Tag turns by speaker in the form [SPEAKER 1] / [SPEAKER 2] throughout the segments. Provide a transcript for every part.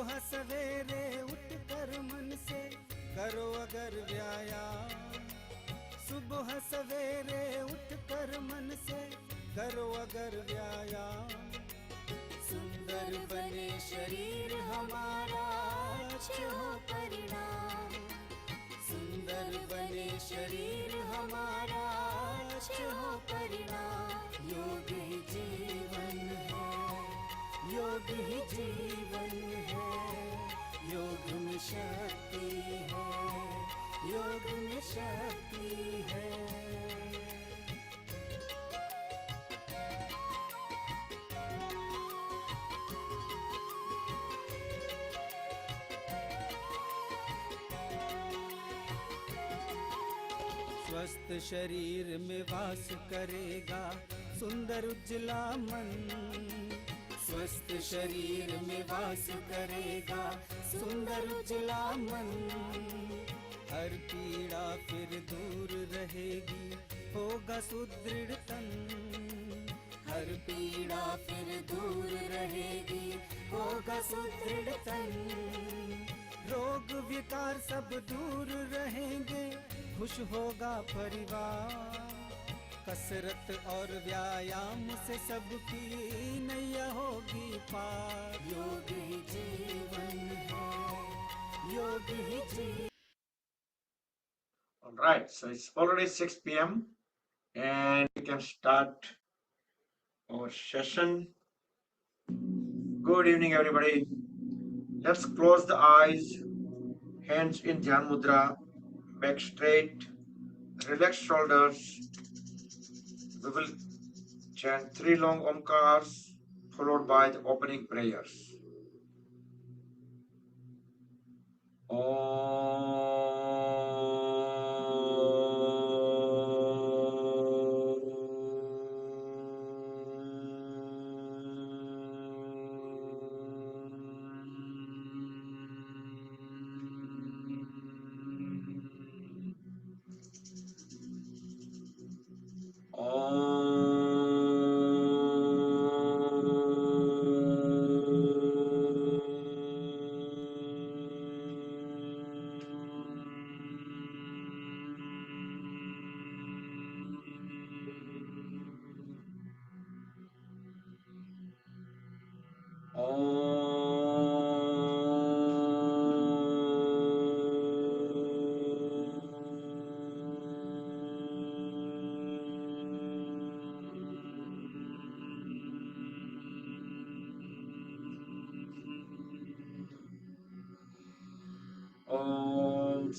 [SPEAKER 1] सुबह सवेरे उठकर मन से करो अगर व्यायाम, सुबह सवेरे उठकर मन से करो अगर व्यायाम, सुंदर बने शरीर हमारा अच्छे हो परिणाम, सुंदर बने शरीर हमारा अच्छे हो परिणाम। योग ही जीवन है, योग ही जीवन है, योग में शक्ति है, योग में शक्ति है। स्वस्थ शरीर में वास करेगा सुंदर उजला मन, स्वस्थ शरीर में वास करेगा सुंदर उजला मन, हर पीड़ा फिर दूर रहेगी होगा सुदृढ़ तन, हर पीड़ा फिर दूर रहेगी होगा सुदृढ़ तन, रोग विकार सब दूर रहेंगे खुश होगा परिवार, कसरत और व्यायाम से सबकी नैया होगी पार। योग ही जीवन है, योग ही जीवन।
[SPEAKER 2] All right, so it's already 6 p.m. and we can start our session. Good evening, everybody. Let's close the eyes, hands in Dhyan Mudra, back straight, relax shoulders. We will chant 3 long Omkars followed by the opening prayers.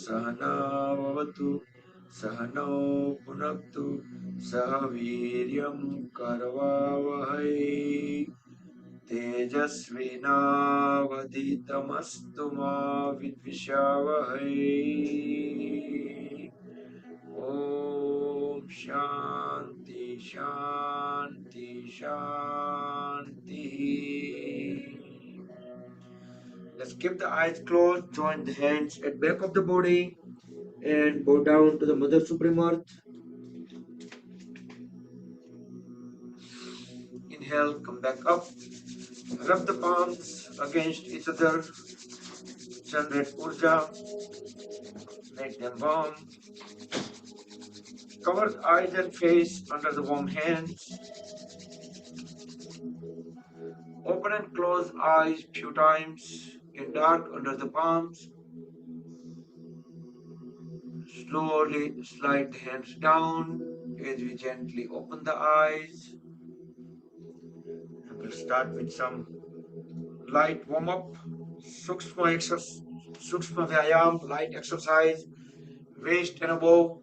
[SPEAKER 2] सहना भवतु सहनौ भुनक्तु सह वीर्यं करवावहै तेजस्विनावधीतमस्तु मा विद्विषावहै। ओम शांति शांति शांति। Let's keep the eyes closed, join the hands at back of the body and bow down to the Mother Supreme Earth. Inhale, come back up. Rub the palms against each other. Generate Urja. Make them warm. Cover the eyes and face under the warm hands. Open and close eyes few times in dark under the palms. Slowly slide the hands down as we gently open the eyes. And we'll start with some light warm-up, Sukshma Vyayam, light exercise, waist and above.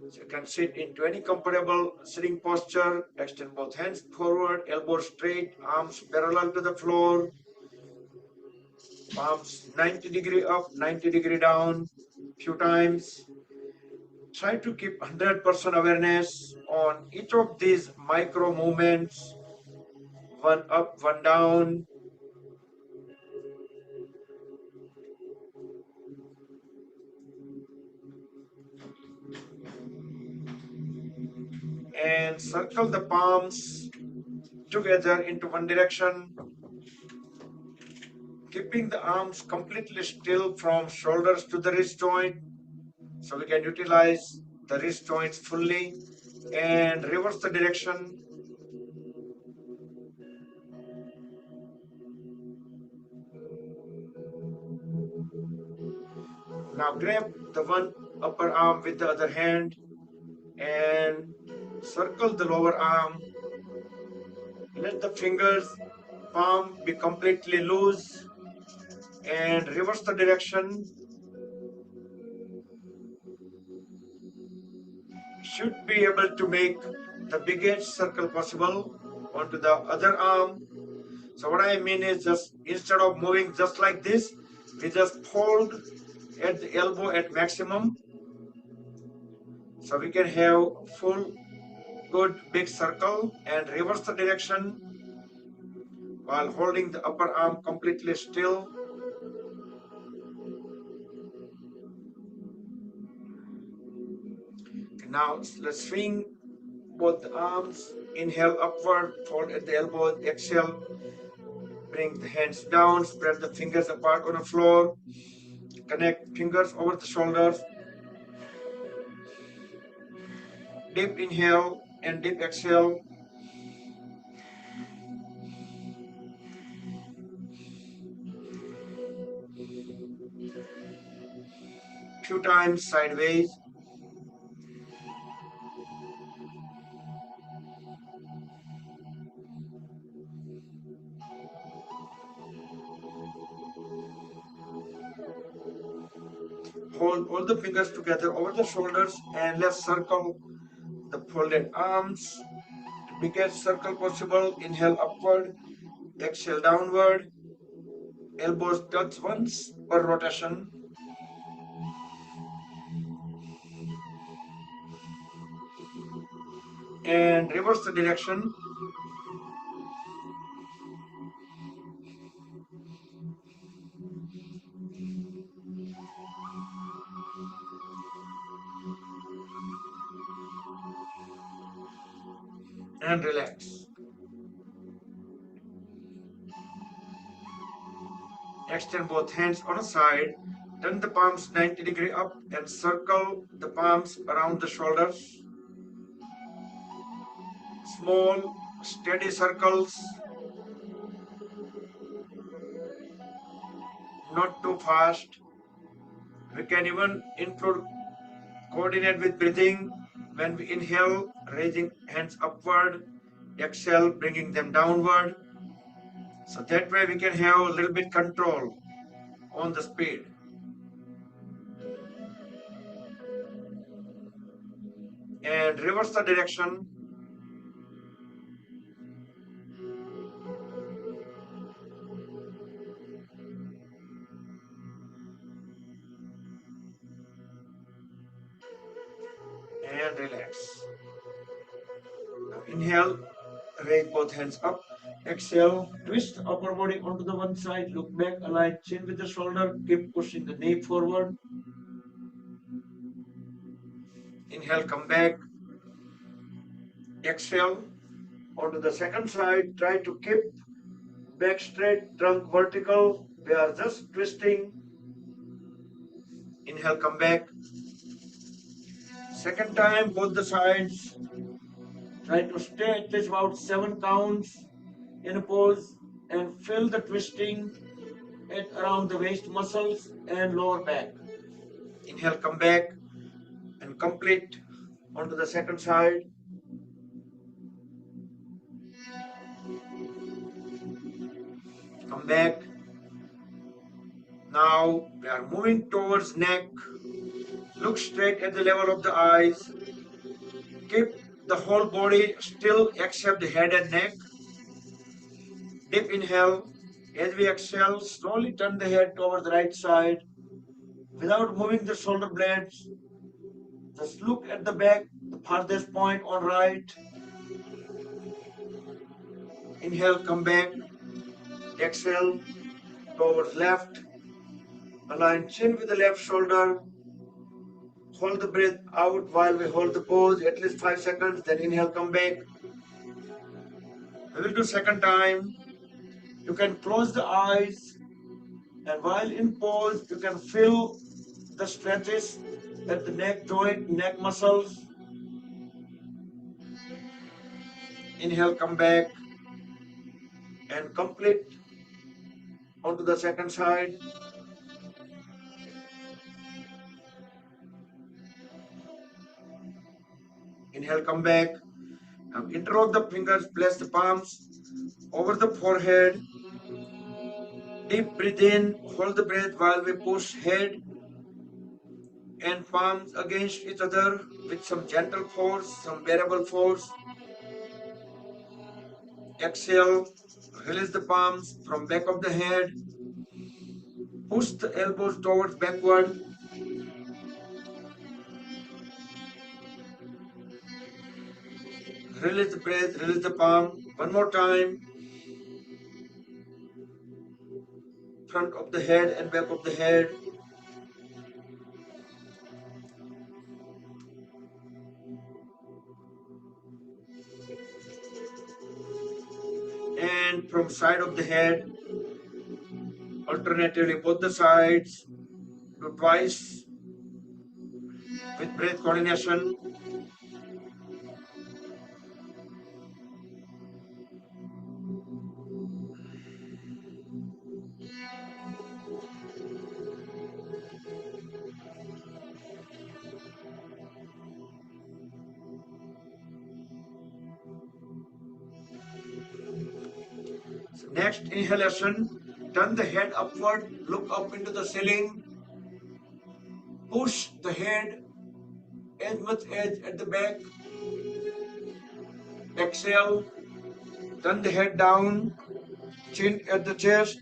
[SPEAKER 2] So you can sit into any comfortable sitting posture. Extend both hands forward, elbows straight, arms parallel to the floor. Palms 90 degree up, 90 degree down, few times. Try to keep 100% awareness on each of these micro movements. One up, one down. And circle the palms together into one direction. keeping the arms completely still from shoulders to the wrist joint, so we can utilize the wrist joints fully, and reverse the direction. Now grab the one upper arm with the other hand and circle the lower arm. Let the fingers palm be completely loose and reverse the direction. Should be able to make the biggest circle possible onto the other arm. So what I mean is, just instead of moving just like this, we just fold at the elbow at maximum, so we can have full good big circle, and reverse the direction while holding the upper arm completely still. Now let's swing both the arms. Inhale upward, fold at the elbow. Exhale, bring the hands down, spread the fingers apart on the floor, connect fingers over the shoulders. Deep inhale and deep exhale. Few times sideways. Hold all the fingers together over the shoulders, and let's circle the folded arms. Biggest circle possible. Inhale upward, exhale downward. Elbows touch once per rotation. And reverse the direction. And relax. Extend both hands on a side. Turn the palms 90 degrees up and circle the palms around the shoulders. Small, steady circles. Not too fast. We can even include coordinate with breathing. When we inhale, raising hands upward. Exhale, bringing them downward. So that way we can have a little bit control on the speed. And reverse the direction. And relax. Now inhale, raise both hands up. Exhale, twist upper body onto the one side, look back, align chin with the shoulder, keep pushing the knee forward. Inhale, come back. Exhale, onto the second side, try to keep back straight, trunk vertical. We are just twisting. Inhale, come back. Second time, both the sides. Try to stay at least about 7 counts in a pose and feel the twisting at around the waist muscles and lower back. Inhale, come back and complete onto the second side. Come back. Now we are moving towards neck. Look straight at the level of the eyes. Keep the whole body still except the head and neck. Deep inhale. As we exhale, slowly turn the head toward the right side without moving the shoulder blades. Just look at the back, the farthest point on right. Inhale, come back. Exhale, towards left. Align chin with the left shoulder. Hold the breath out while we hold the pose at least 5 seconds. Then inhale, come back. We will do second time. You can close the eyes And while in pose, you can feel the stretches at the neck joint, neck muscles. Inhale, come back and complete onto the second side. Inhale, come back. Now interlock the fingers, place the palms over the forehead. Deep breathe in, hold the breath while we push head and palms against each other with some gentle force, some bearable force. Exhale, release the palms from back of the head. Push the elbows towards backward. Release the breath, release the palm. One more time. Front of the head and back of the head. And from side of the head, alternatively both the sides. Do twice with breath coordination. So next inhalation, turn the head upward, look up into the ceiling, push the head as much as at the back. Exhale, turn the head down, chin at the chest.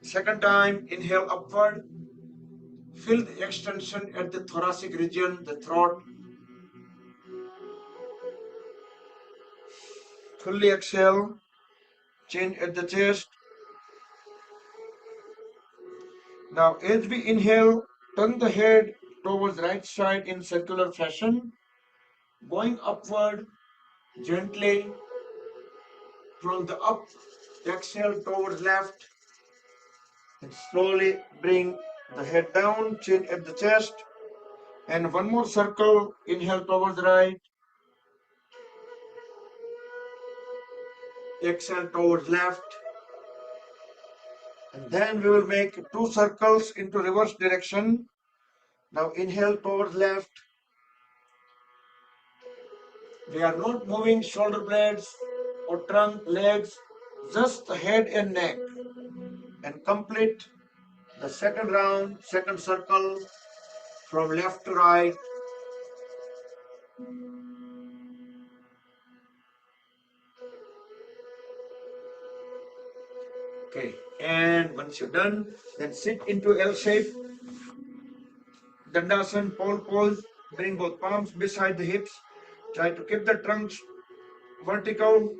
[SPEAKER 2] Second time, inhale upward, feel the extension at the thoracic region, the throat. Fully exhale, chin at the chest. Now as we inhale, turn the head towards right side in circular fashion, going upward gently from the up. Exhale towards left and slowly bring the head down, chin at the chest. And one more circle, inhale towards right, exhale towards left. And then we will make two circles into reverse direction. Now inhale towards left. We are not moving shoulder blades or trunk, legs, just the head and neck. And complete the second round, second circle from left to right. Okay, and once you're done, then sit into L shape. Dandasana, pole pose. Bring both palms beside the hips. Try to keep the trunk vertical.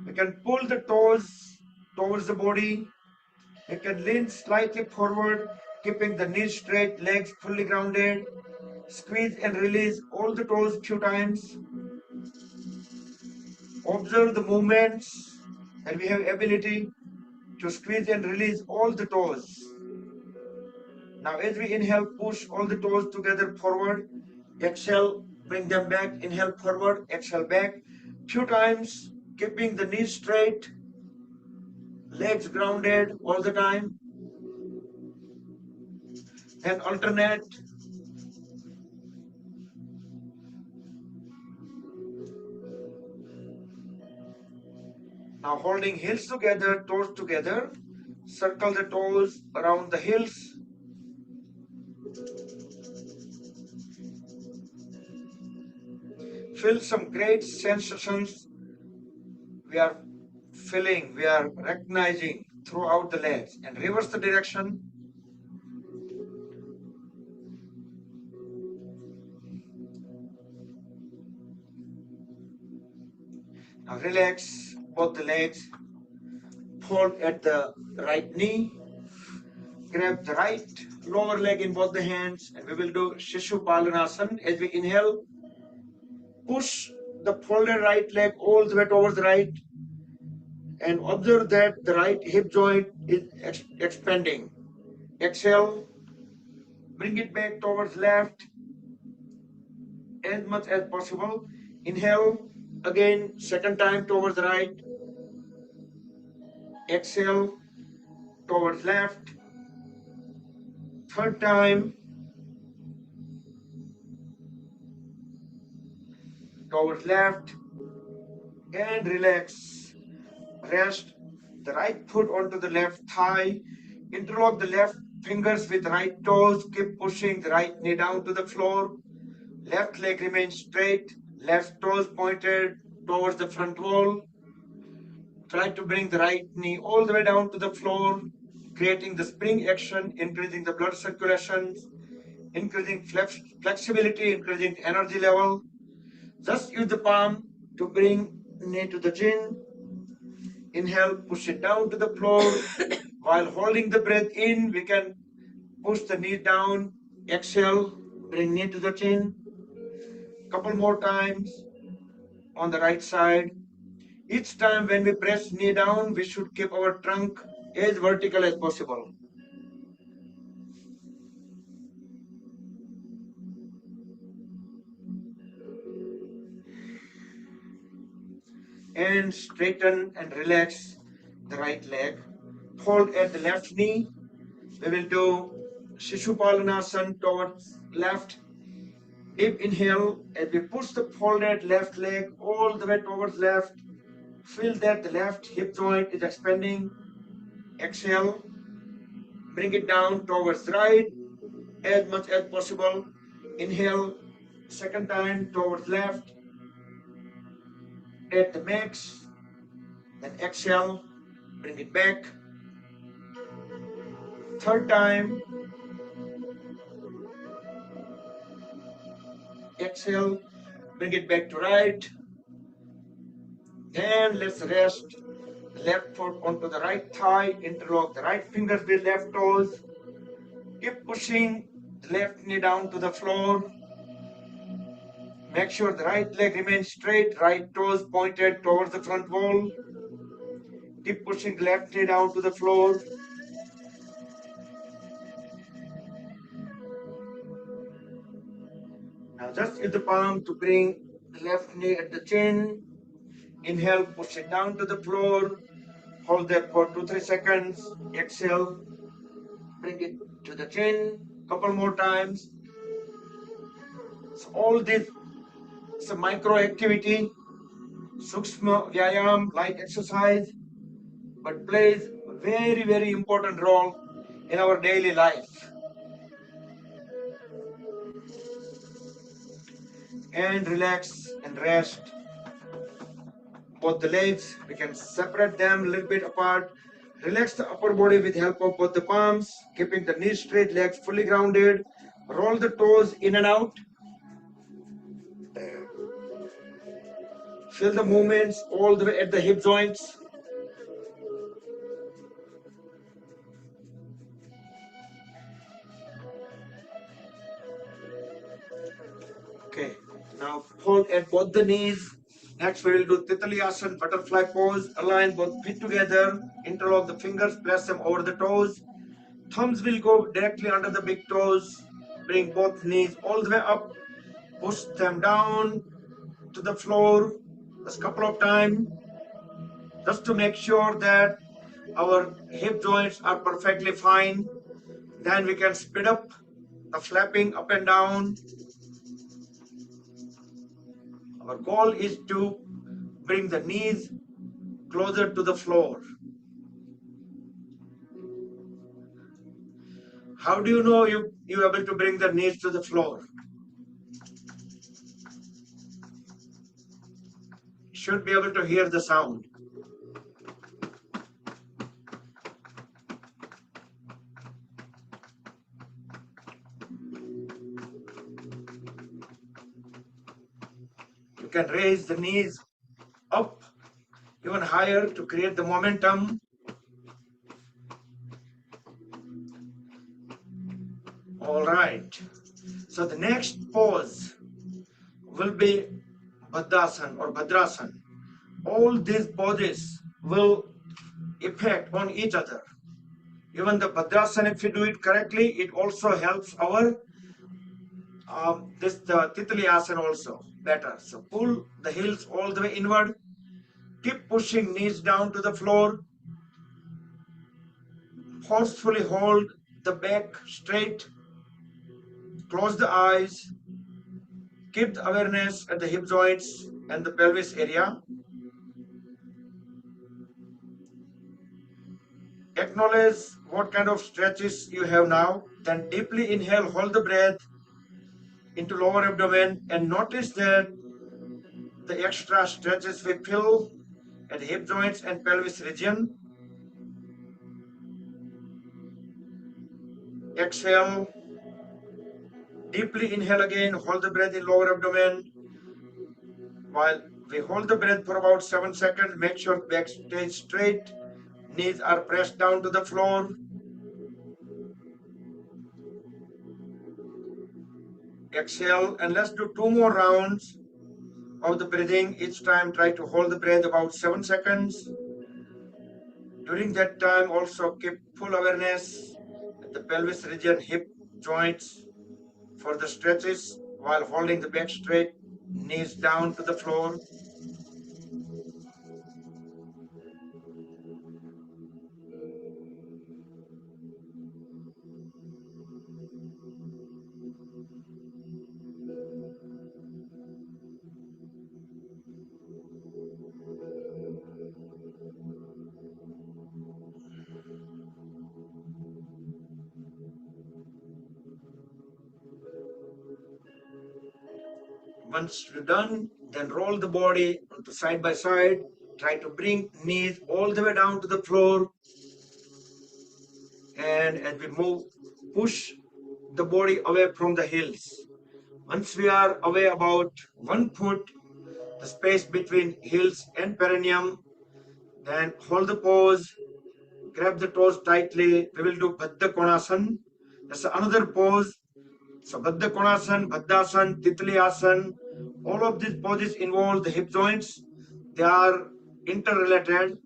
[SPEAKER 2] You can pull the toes towards the body. You can lean slightly forward, keeping the knees straight, legs fully grounded. Squeeze and release all the toes few times. Observe the movements, and we have ability to squeeze and release all the toes. Now as we inhale, push all the toes together forward. Exhale, bring them back. Inhale forward, exhale back. Few times, keeping the knees straight, legs grounded all the time. And alternate. Now holding heels together, toes together. Circle the toes around the heels. Feel some great sensations we are feeling, we are recognizing throughout the legs. And reverse the direction. Now relax both the legs. Fold at the right knee. Grab the right lower leg in both the hands, and we will do Shishupalanasan. As we inhale, push the folded right leg all the way towards the right. and observe that the right hip joint is expanding. Exhale, bring it back towards left as much as possible. Inhale again, second time towards the right. Exhale towards left. Third time towards left, and relax. Rest the right foot onto the left thigh. Interlock the left fingers with right toes. Keep pushing the right knee down to the floor. Left leg remains straight. Left toes pointed towards the front wall. Try to bring the right knee all the way down to the floor, creating the spring action, increasing the blood circulation, increasing flexibility, increasing energy level. Just use the palm to bring knee to the chin. Inhale, push it down to the floor. While holding the breath in, we can push the knee down. Exhale, bring knee to the chin. Couple more times on the right side. Each time when we press knee down, we should keep our trunk as vertical as possible. And straighten and relax the right leg. Hold at the left knee. We will do Shishupalanasan towards left. Deep inhale as we push the folded left leg all the way towards left. Feel that the left hip joint is expanding. Exhale. Bring it down towards right as much as possible. Inhale. Second time towards left. At the max. Then exhale. Bring it back. Third time. Exhale. Bring it back to right. Then let's rest. Left foot onto the right thigh. Interlock the right fingers with left toes. Keep pushing the left knee down to the floor. Make sure the right leg remains straight, right toes pointed towards the front wall. Keep pushing the left knee down to the floor. Now just use the palm to bring the left knee at the chin. Inhale, push it down to the floor. Hold there for 2-3 seconds. Exhale, bring it to the chin. Couple more times. So all this is a micro activity, Sukshma Vyayam, light exercise, but plays a very, very important role in our daily life. And relax and rest. Both the legs, we can separate them a little bit apart. Relax the upper body with help of both the palms, keeping the knees straight, legs fully grounded. Roll the toes in and out. Feel the movements all the way at the hip joints. Okay, now hold at both the knees. Next we will do Titali Asana, butterfly pose. Align both feet together. Interlock the fingers, place them over the toes. Thumbs will go directly under the big toes. Bring both knees all the way up. Push them down to the floor. Just a couple of times. Just to make sure that our hip joints are perfectly fine. Then we can speed up the flapping up and down. Our goal is to bring the knees closer to the floor. How do you know you're able to bring the knees to the floor? You should be able to hear the sound. You can raise the knees up even higher to create the momentum. All right. So the next pose will be Bhadrasana or Bhadrasana. All these poses will effect on each other. Even the Bhadrasana, if we do it correctly, it also helps our the Titli Asana also better. So pull the heels all the way inward. Keep pushing knees down to the floor. Forcefully hold the back straight. Close the eyes. Keep the awareness at the hip joints and the pelvis area. Acknowledge what kind of stretches you have now. Then deeply inhale, hold the breath into lower abdomen and notice that the extra stretches we feel at the hip joints and pelvis region. Exhale. Deeply inhale again, hold the breath in lower abdomen. While we hold the breath for about 7 seconds, make sure back stays straight, knees are pressed down to the floor. Exhale, and let's do 2 more rounds of the breathing. Each time try to hold the breath about 7 seconds. During that time also keep full awareness at the pelvis region, hip joints for the stretches while holding the back straight, knees down to the floor. Once you're done, then roll the body onto side by side. Try to bring knees all the way down to the floor. And as we move, push the body away from the heels. Once we are away about 1 foot, the space between heels and perineum, then hold the pose, grab the toes tightly. We will do Baddha Konasana. That's another pose. So Baddha Konasana, Baddhasana, Titli Asana, all of these poses involve the hip joints. They are interrelated.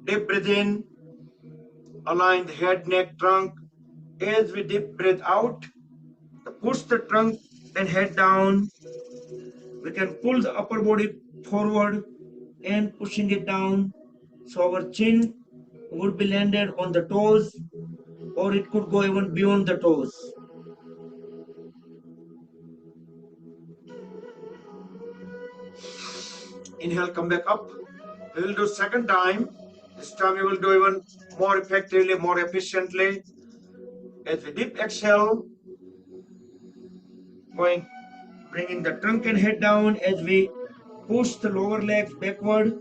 [SPEAKER 2] Deep breathe in, align the head, neck, trunk. As we deep breathe out, push the trunk and head down. We can pull the upper body forward and pushing it down. So our chin would be landed on the toes, or it could go even beyond the toes. Inhale, come back up. We will do second time. This time we will do even more effectively, more efficiently. As we deep exhale, bringing the trunk and head down as we push the lower legs backward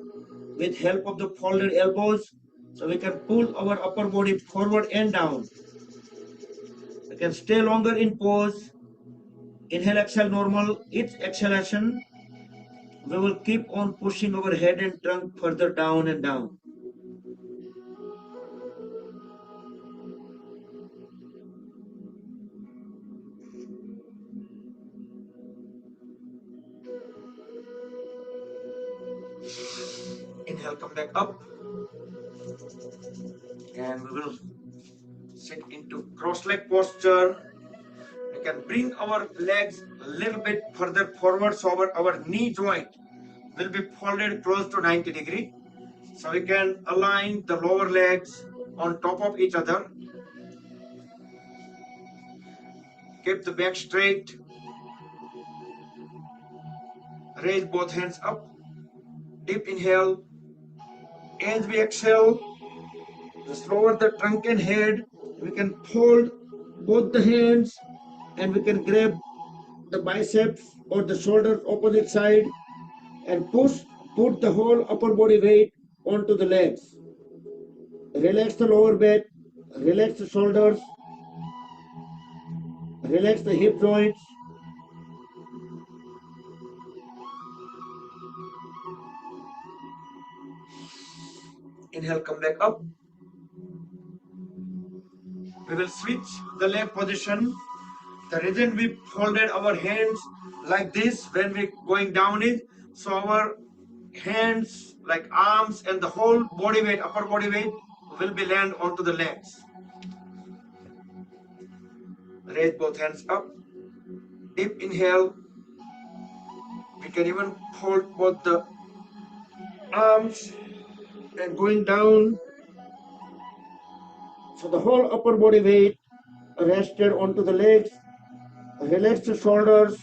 [SPEAKER 2] with help of the folded elbows. So we can pull our upper body forward and down. We can stay longer in pose. Inhale, exhale, normal. Each exhalation, we will keep on pushing our head and trunk further down and down. Inhale, come back up. And we will sit into cross-leg posture. We can bring our legs a little bit further forward so our knee joint will be folded close to 90 degree. So we can align the lower legs on top of each other. Keep the back straight. Raise both hands up. Deep inhale. As we exhale, just lower the trunk and head. We can hold both the hands and we can grab the biceps or the shoulders opposite side and put the whole upper body weight onto the legs. Relax the lower back, relax the shoulders, relax the hip joints. Inhale, come back up. We will switch the leg position. The reason we folded our hands like this when we going down is so our hands like arms and the whole body weight, upper body weight will be land onto the legs. Raise both hands up. Deep inhale. We can even hold both the arms and going down. So the whole upper body weight rested onto the legs. Relax the shoulders.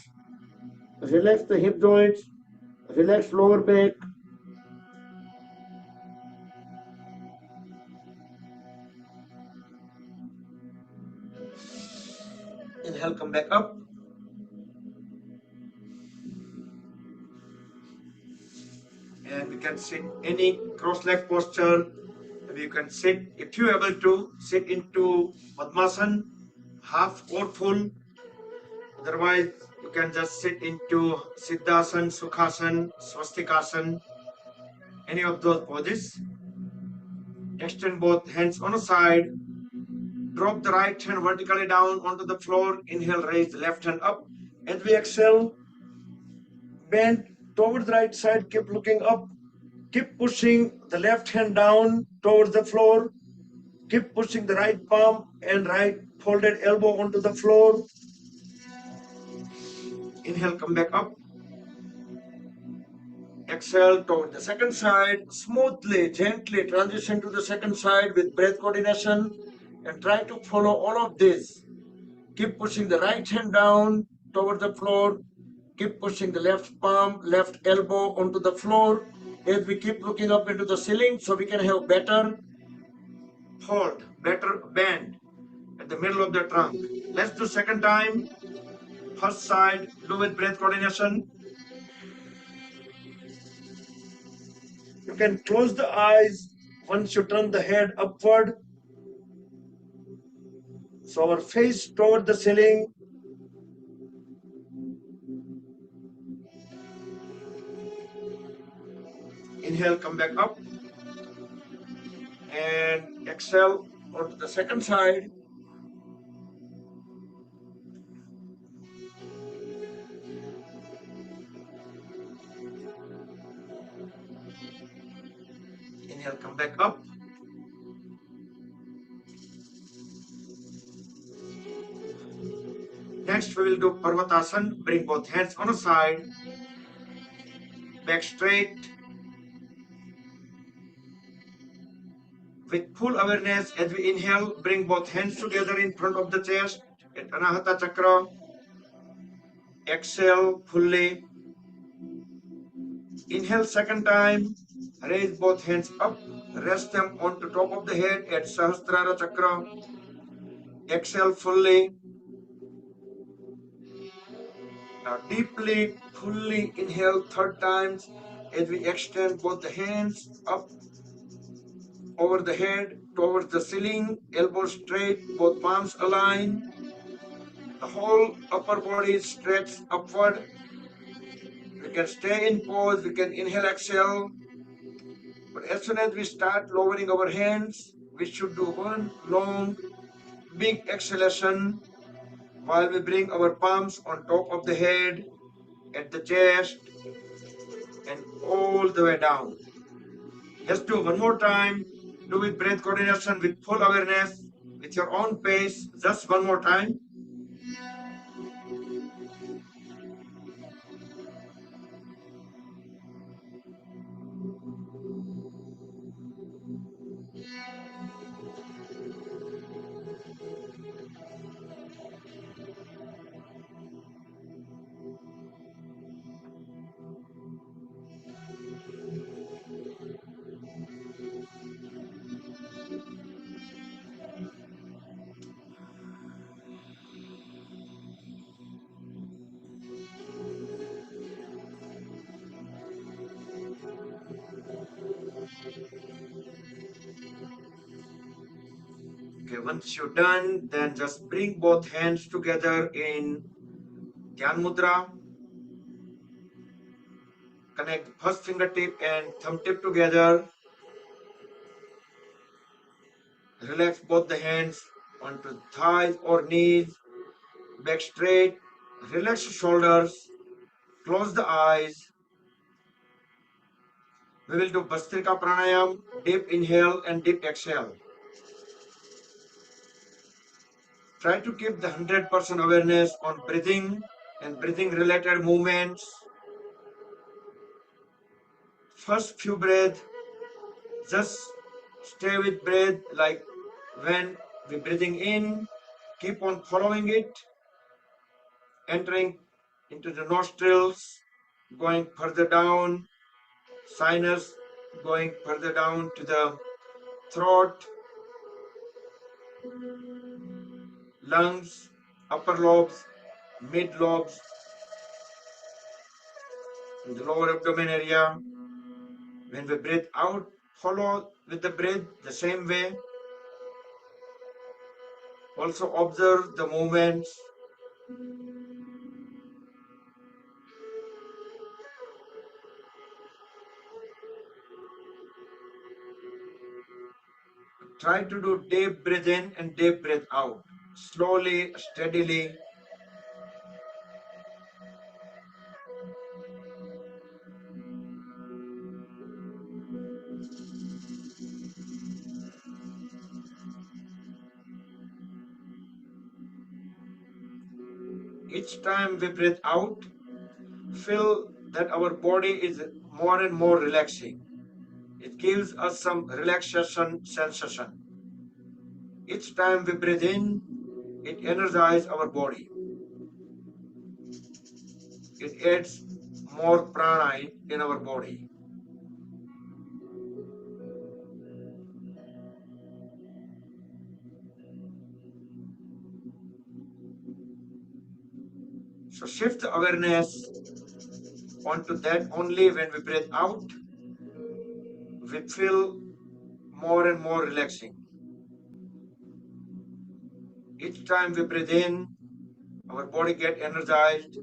[SPEAKER 2] Relax the hip joints. Relax lower back. Inhale, come back up. And we can sit any cross leg posture. You can sit, if you are able to, sit into Padmasana, half or full. Otherwise, you can just sit into Siddhasana, Sukhasana, Swastikasana, any of those poses. Extend both hands on a side. Drop the right hand vertically down onto the floor. Inhale, raise the left hand up. As we exhale, bend towards the right side, keep looking up. Keep pushing the left hand down towards the floor. Keep pushing the right palm and right folded elbow onto the floor. Inhale, come back up. Exhale toward the second side. Smoothly, gently transition to the second side with breath coordination and try to follow all of this. Keep pushing the right hand down toward the floor. Keep pushing the left palm, left elbow onto the floor as we keep looking up into the ceiling so we can have better hold, better bend at the middle of the trunk. Let's do second time. First side, do with breath coordination. You can close the eyes once you turn the head upward. So our face toward the ceiling. Inhale, come back up. And exhale onto the second side. Inhale, come back up. Next, we will do Parvatasana. Bring both hands on a side. Back straight. With full awareness, as we inhale, bring both hands together in front of the chest at Anahata Chakra. Exhale fully. Inhale second time. Raise both hands up. Rest them on the top of the head at Sahasrara Chakra. Exhale fully. Now deeply, fully inhale third time as we extend both the hands up over the head towards the ceiling, elbows straight, both palms aligned. The whole upper body is stretched upward. We can stay in pose, we can inhale, exhale. But as soon as we start lowering our hands, we should do one long, big exhalation while we bring our palms on top of the head, at the chest, and all the way down. Let's do one more time. Do with breath coordination, with full awareness, with your own pace. Just one more time. Okay, once you're done, then just bring both hands together in Dhyan Mudra. Connect first fingertip and thumb tip together. Relax both the hands onto thighs or knees. Back straight. Relax the shoulders. Close the eyes. We will do Bhastrika Pranayam, deep inhale and deep exhale. Try to keep the 100% awareness on breathing and breathing related movements. First few breaths, just stay with breath, like when we're breathing in, keep on following it, entering into the nostrils, going further down, sinus, going further down to the throat, lungs, upper lobes, mid lobes, and the lower abdomen area. When we breathe out, follow with the breath the same way. Also observe the movements. Try to do deep breath in and deep breath out. Slowly, steadily. Each time we breathe out, feel that our body is more and more relaxing. It gives us some relaxation sensation. Each time we breathe in, it energizes our body. It adds more prana in our body. So shift the awareness onto that only when we breathe out, we feel more and more relaxing. Each time we breathe in, our body gets energized.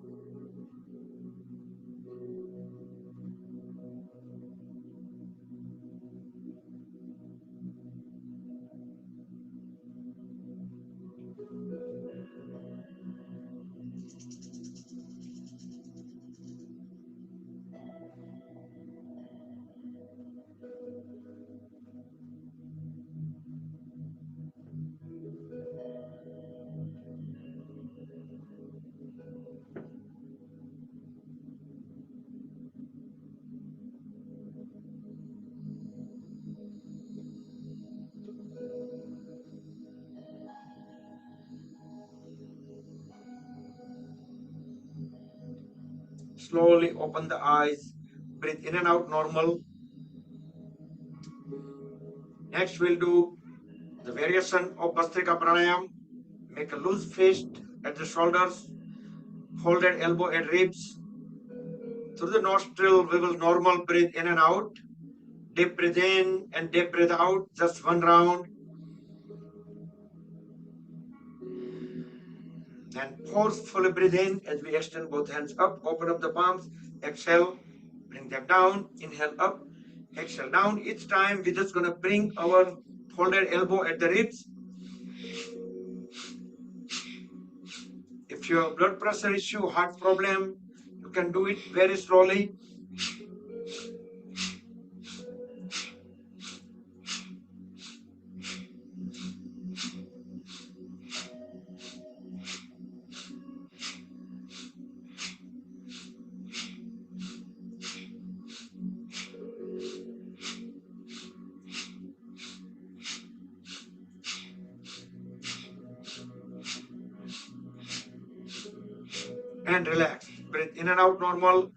[SPEAKER 2] Slowly open the eyes, breathe in and out normal. Next, we'll do the variation of Bhastrika Pranayam. Make a loose fist at the shoulders, folded elbow at ribs. Through the nostril, we will normal breathe in and out. Deep breathe in and deep breathe out, just one round. And forcefully breathe in as we extend both hands up, open up the palms, exhale, bring them down, inhale up, exhale down. Each time we're just going to bring our folded elbow at the ribs. If you have blood pressure issue, heart problem, you can do it very slowly. And relax. Breathe in and out normal.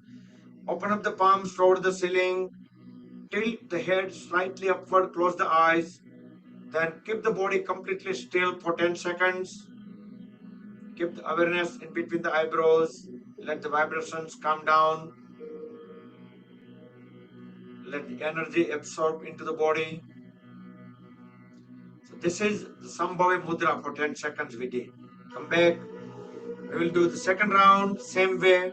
[SPEAKER 2] Open up the palms toward the ceiling. Tilt the head slightly upward. Close the eyes. Then keep the body completely still for 10 seconds. Keep the awareness in between the eyebrows. Let the vibrations come down. Let the energy absorb into the body. So this is the Sambhavi Mudra for 10 seconds we did. Come back. We will do the second round, same way.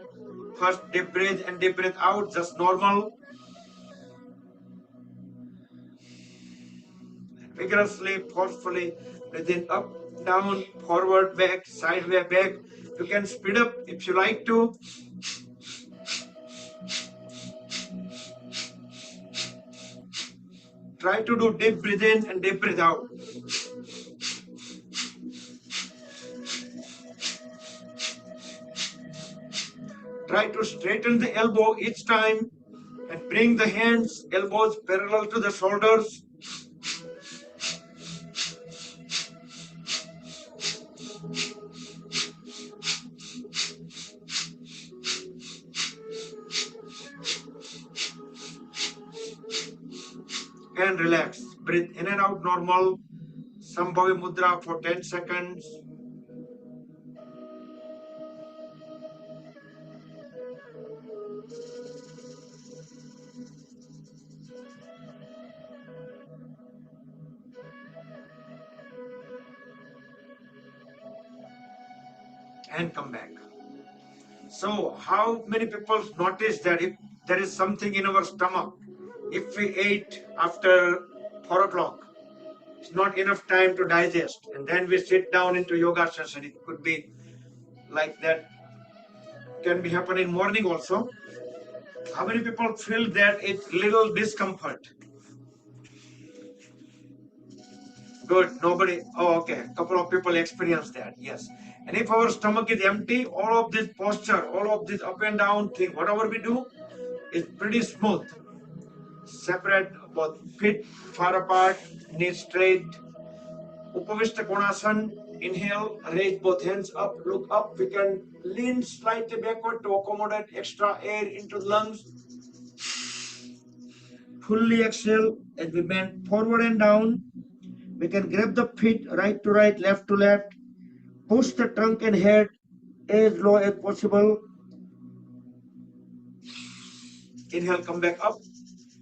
[SPEAKER 2] First deep breath and deep breath out, just normal. Vigorously, forcefully, breathing up, down, forward, back, sideway, back. You can speed up if you like to. Try to do deep breathe in and deep breathe out. Try to straighten the elbow each time and bring the hands, elbows parallel to the shoulders. And relax. Breathe in and out normal. Sambhavi Mudra for 10 seconds. And come back. So, how many people notice that if there is something in our stomach, if we ate after 4 o'clock, it's not enough time to digest, and then we sit down into yoga session. It could be like that, can be happening morning also. How many people feel that it's little discomfort? Good, nobody. Oh, okay. A couple of people experience that. Yes. And if our stomach is empty, all of this posture, all of this up and down thing, whatever we do, is pretty smooth. Separate both feet far apart, knees straight. Upavishta Konasana. Inhale, raise both hands up, look up. We can lean slightly backward to accommodate extra air into the lungs. Fully exhale as we bend forward and down. We can grab the feet right to right, left to left. Push the trunk and head as low as possible. Inhale, come back up.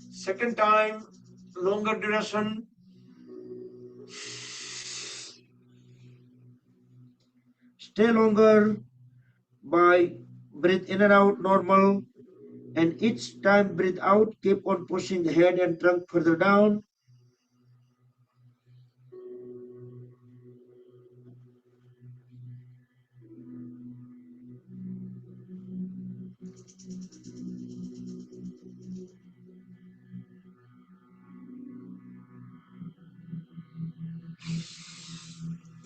[SPEAKER 2] Second time, longer duration. Stay longer by breathe in and out normal. And each time breathe out, keep on pushing the head and trunk further down.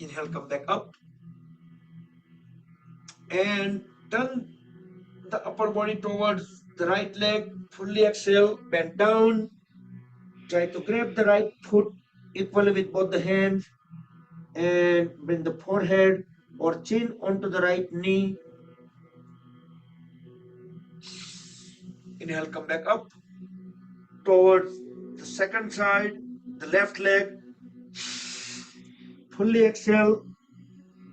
[SPEAKER 2] Inhale, come back up. And turn the upper body towards the right leg. Fully exhale, bend down. Try to grab the right foot equally with both the hands and bring the forehead or chin onto the right knee. Inhale, come back up towards the second side, the left leg. Fully exhale,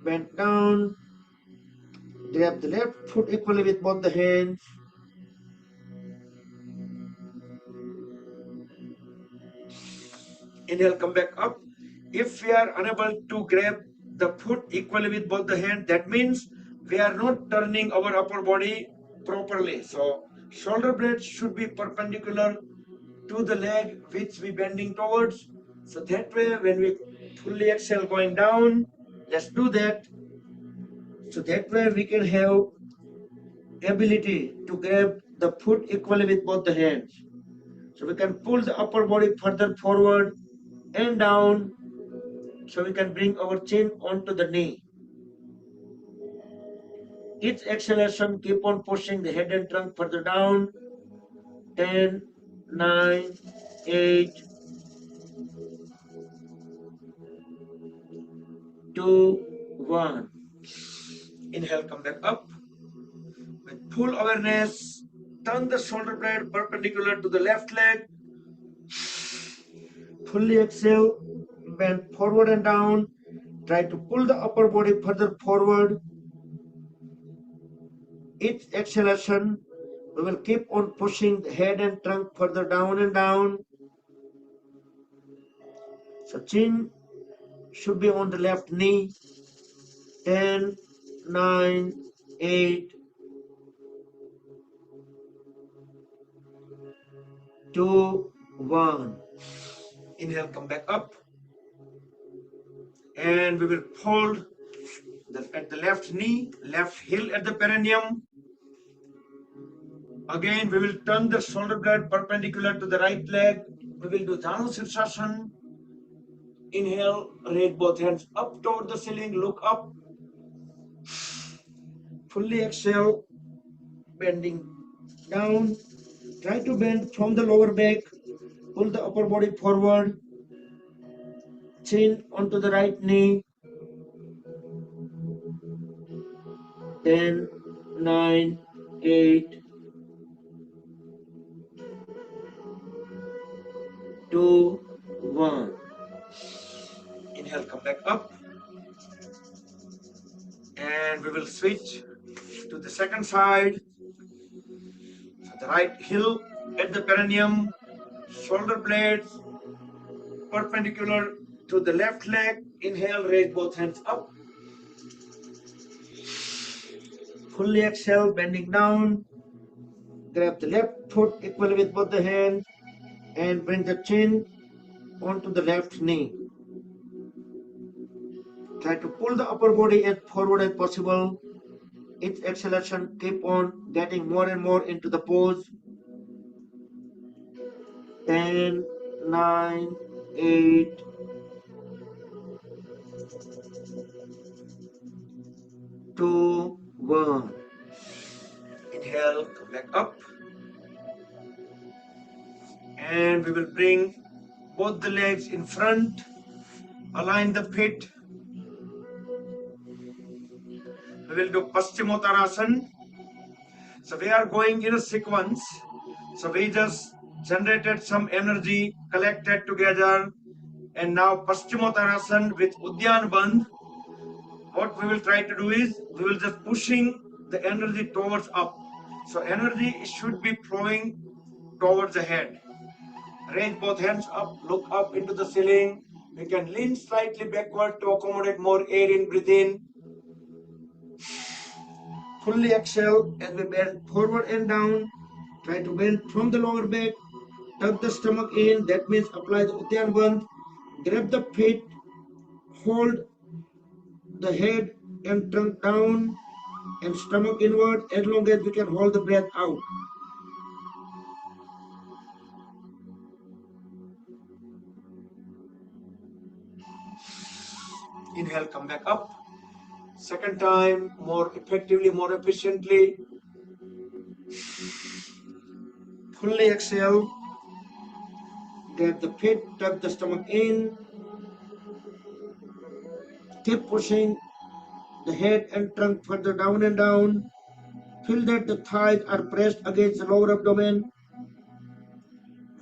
[SPEAKER 2] bend down. Grab the left foot equally with both the hands. Inhale, come back up. If we are unable to grab the foot equally with both the hands, that means we are not turning our upper body properly. So shoulder blades should be perpendicular to the leg which we bending towards. So that way when we fully exhale going down, let's do that. So that way we can have ability to grab the foot equally with both the hands. So we can pull the upper body further forward and down, so we can bring our chin onto the knee. Each exhalation, keep on pushing the head and trunk further down. 10, 9, 8, 2, 1. Inhale, come back up. With full awareness, turn the shoulder blade perpendicular to the left leg. Fully exhale, bend forward and down. Try to pull the upper body further forward. Each exhalation, we will keep on pushing the head and trunk further down and down. So chin should be on the left knee. 10, 9, 8, 2, 1. Inhale, come back up. And we will fold at the left knee, left heel at the perineum. Again, we will turn the shoulder blade perpendicular to the right leg. We will do Janu Sirsasana. Inhale, raise both hands up toward the ceiling, look up. Fully exhale, bending down. Try to bend from the lower back. Pull the upper body forward. Chin onto the right knee. 10, 9, 8, 2, 1. Inhale, come back up. And we will switch to the second side. So the right heel at the perineum, shoulder blades perpendicular to the left leg. Inhale, raise both hands up. Fully exhale, bending down. Grab the left foot equally with both the hands and bring the chin onto the left knee. Try to pull the upper body as forward as possible. Each exhalation, keep on getting more and more into the pose. 10, 9, 8, 2, 1. Inhale, come back up. And we will bring both the legs in front. Align the feet. We will do Paschimottanasana. So we are going in a sequence. So we just generated some energy, collected together, and now Paschimottanasana with Udyan Bandh. What we will try to do is, we will just pushing the energy towards up. So energy should be flowing towards the head. Raise both hands up, look up into the ceiling. We can lean slightly backward to accommodate more air in, breathe in. Fully exhale as we bend forward and down. Try to bend from the lower back. Tuck the stomach in. That means apply the Udyan Bandh. Grab the feet. Hold the head and trunk down and stomach inward as long as we can hold the breath out. Inhale, come back up. Second time, more effectively, more efficiently. Fully exhale. Grab the feet, tuck the stomach in. Keep pushing the head and trunk further down and down. Feel that the thighs are pressed against the lower abdomen.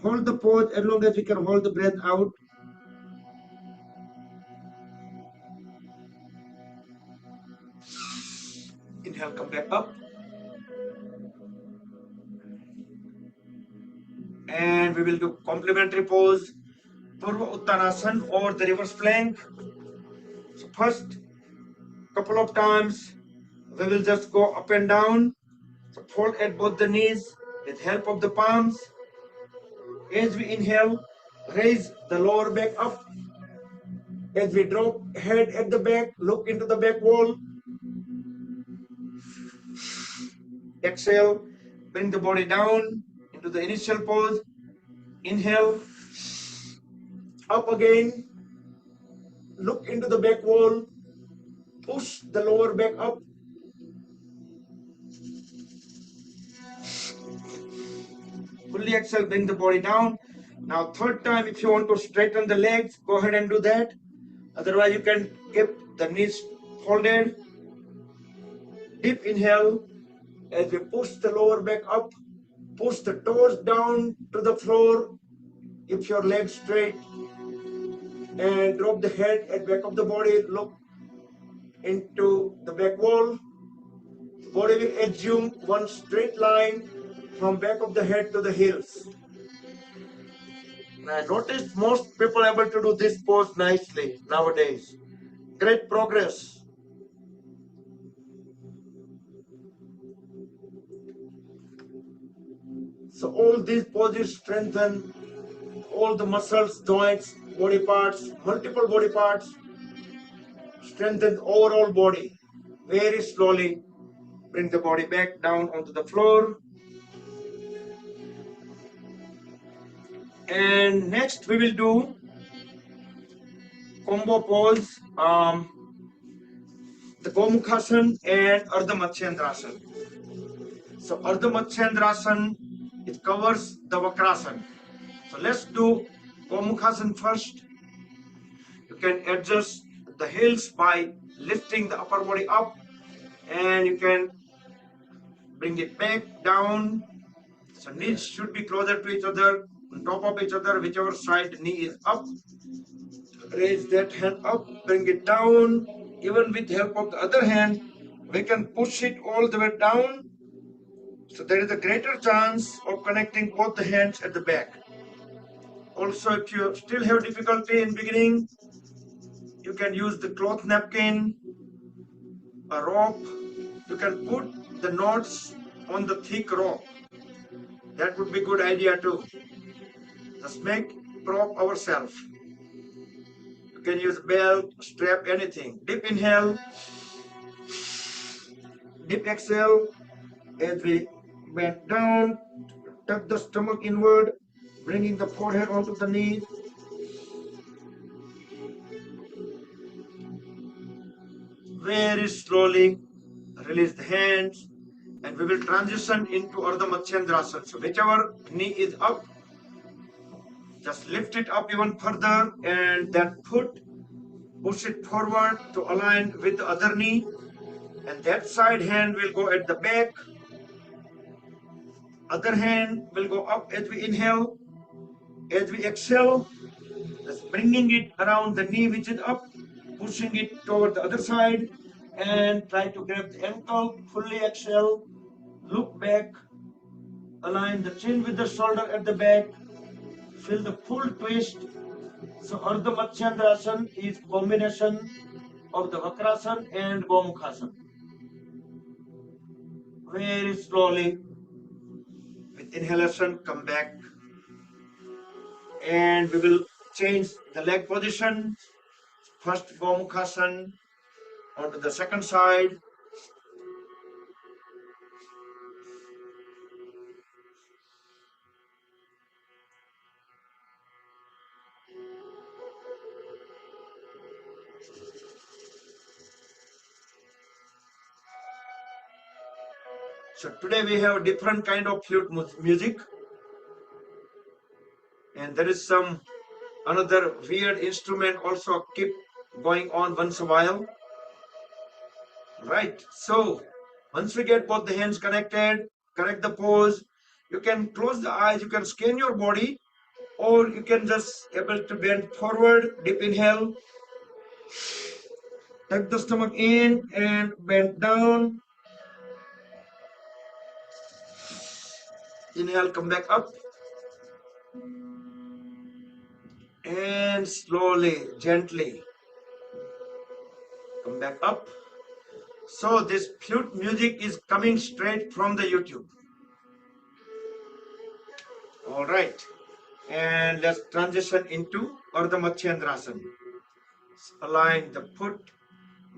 [SPEAKER 2] Hold the pose as long as we can hold the breath out. Inhale, come back up. And we will do complementary pose, Purva Uttanasana or the reverse plank. So first couple of times we will just go up and down. So fold at both the knees with help of the palms. As we inhale, raise the lower back up. As we drop head at the back, look into the back wall. Exhale, bring the body down into the initial pose. Inhale, up again, look into the back wall, push the lower back up. Fully exhale, bring the body down. Now third time, if you want to straighten the legs, go ahead and do that. Otherwise, you can keep the knees folded. Deep inhale as we push the lower back up. Push the toes down to the floor if your legs straight. And drop the head at back of the body. Look into the back wall. The body will assume one straight line from back of the head to the heels. I noticed most people able to do this pose nicely nowadays. Great progress. So all these poses strengthen all the muscles, joints, body parts, multiple body parts, strengthen overall body. Very slowly bring the body back down onto the floor. And next we will do combo pose, the Gomukhasana and Ardha Matsyendrasana. So Ardha Matsyendrasana, it covers the Vakrasana. So let's do Gomukhasana first. You can adjust the heels by lifting the upper body up, and you can bring it back down. So knees should be closer to each other, on top of each other, whichever side knee is up. Raise that hand up, bring it down. Even with help of the other hand, we can push it all the way down. So there is a greater chance of connecting both the hands at the back. Also, if you still have difficulty in beginning, you can use the cloth napkin, a rope. You can put the knots on the thick rope. That would be a good idea too. Just make prop ourselves. You can use belt, strap, anything. Deep inhale, deep exhale. As we bend down, tuck the stomach inward, bringing the forehead onto the knee. Very slowly release the hands, and we will transition into Ardha Matsyendrasana. So whichever knee is up, just lift it up even further, and that foot, push it forward to align with the other knee, and that side hand will go at the back. Other hand will go up as we inhale. As we exhale, just bringing it around the knee which is up, pushing it toward the other side, and try to grab the ankle. Fully exhale, look back, align the chin with the shoulder at the back, feel the full twist. So Ardha Matsyendrasana is combination of the Vakrasana and Gomukhasana. Very slowly, with inhalation, come back, and we will change the leg position. First Gomukhasana onto the second side. So today we have different kind of flute music, and there is some another weird instrument also keep going on once a while. Right. So once we get both the hands connected, correct the pose. You can close the eyes, you can scan your body, or you can just able to bend forward, deep inhale, tuck the stomach in and bend down. Inhale, come back up. And slowly, gently come back up. So this flute music is coming straight from the YouTube. All right. And let's transition into Ardha Matsyendrasana. Align the foot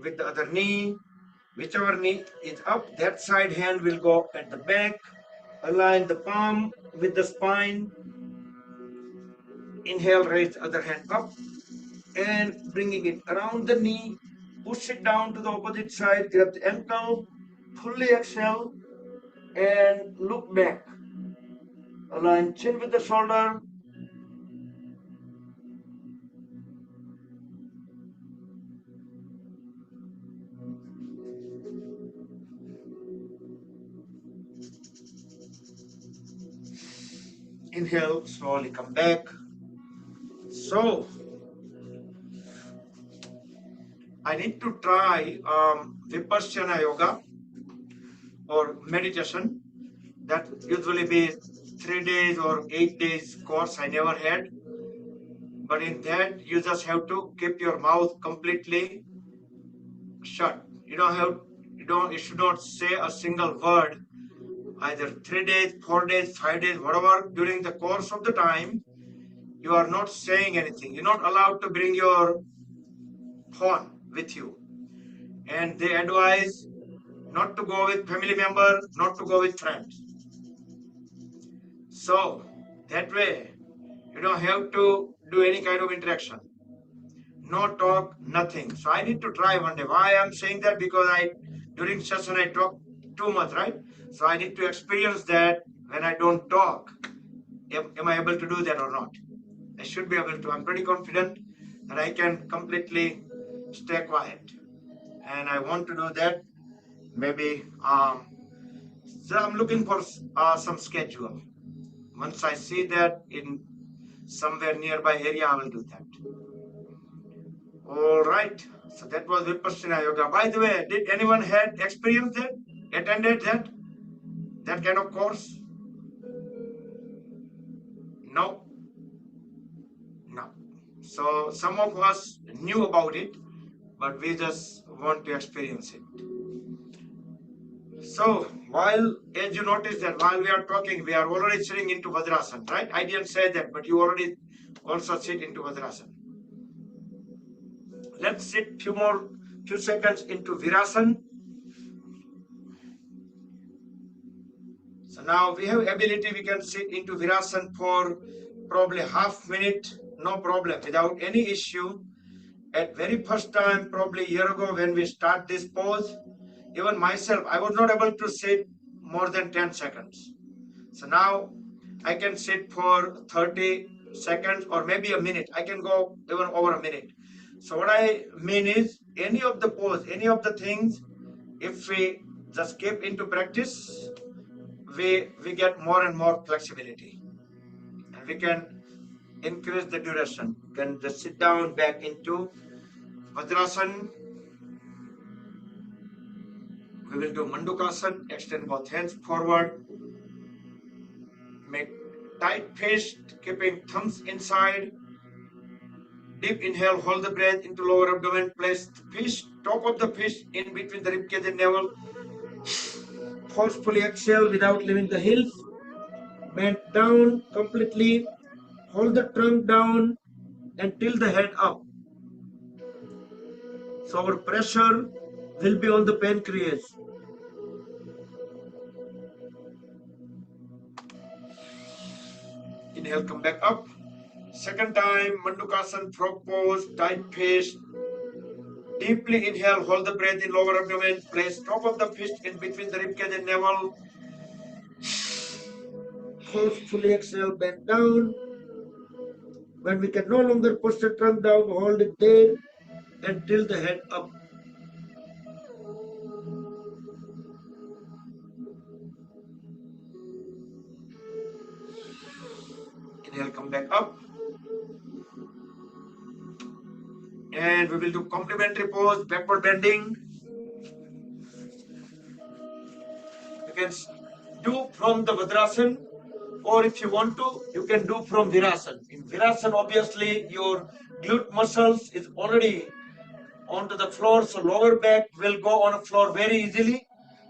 [SPEAKER 2] with the other knee. Whichever knee is up, that side hand will go at the back. Align the palm with the spine. Inhale, raise the other hand up and bringing it around the knee. Push it down to the opposite side, grab the ankle, fully exhale and look back. Align chin with the shoulder. Inhale, slowly come back. So, I need to try Vipassana yoga or meditation. That usually be 3 days or 8 days course. I never had. But in that, you just have to keep your mouth completely shut. You should not say a single word, either 3 days, 4 days, 5 days, whatever. During the course of the time, you are not saying anything. You're not allowed to bring your phone with you. And they advise not to go with family member, not to go with friends. So that way, You don't have to do any kind of interaction. No talk, nothing. So I need to try one day. Why I'm saying that? Because during session I talk too much, right? So I need to experience that when I don't talk. Am I able to do that or not? I should be able to. I'm pretty confident that I can completely stay quiet. And I want to do that. Maybe so I'm looking for some schedule. Once I see that in somewhere nearby area, I will do that. All right. So that was Vipassana Yoga. By the way, did anyone had experienced that? Attended that kind of course? No. No. So some of us knew about it, but we just want to experience it. So as you notice that while we are talking, we are already sitting into Vajrasana, right? I didn't say that, but you already also sit into Vajrasana. Let's sit few seconds into Virasana. So now we have ability, we can sit into Virasana for probably half minute, no problem, without any issue. At very first time, probably a year ago when we start this pose, even myself, I was not able to sit more than 10 seconds. So now I can sit for 30 seconds or maybe a minute. I can go even over a minute. So what I mean is any of the pose, any of the things, if we just keep into practice, we get more and more flexibility. And we can increase the duration. You can just sit down back into Vajrasana. We will do Mandukasana, extend both hands forward. Make tight fist, keeping thumbs inside. Deep inhale, hold the breath into lower abdomen. Place the fist, top of the fist in between the ribcage and navel. Forcefully exhale without leaving the heels. Bend down completely. Hold the trunk down and tilt the head up. So our pressure will be on the pancreas. Inhale, come back up. Second time, Mandukasana, frog pose, tight fist. Deeply inhale, hold the breath in lower abdomen. Place top of the fist in between the ribcage and navel. Forcefully exhale, bend down. When we can no longer push the trunk down, hold it there and tilt the head up. Inhale, come back up. And we will do complementary pose, backward bending. You can do from the Vajrasana, or if you want to, you can do from Virasana. In Virasana, obviously, your glute muscles is already onto the floor, so lower back will go on the floor very easily.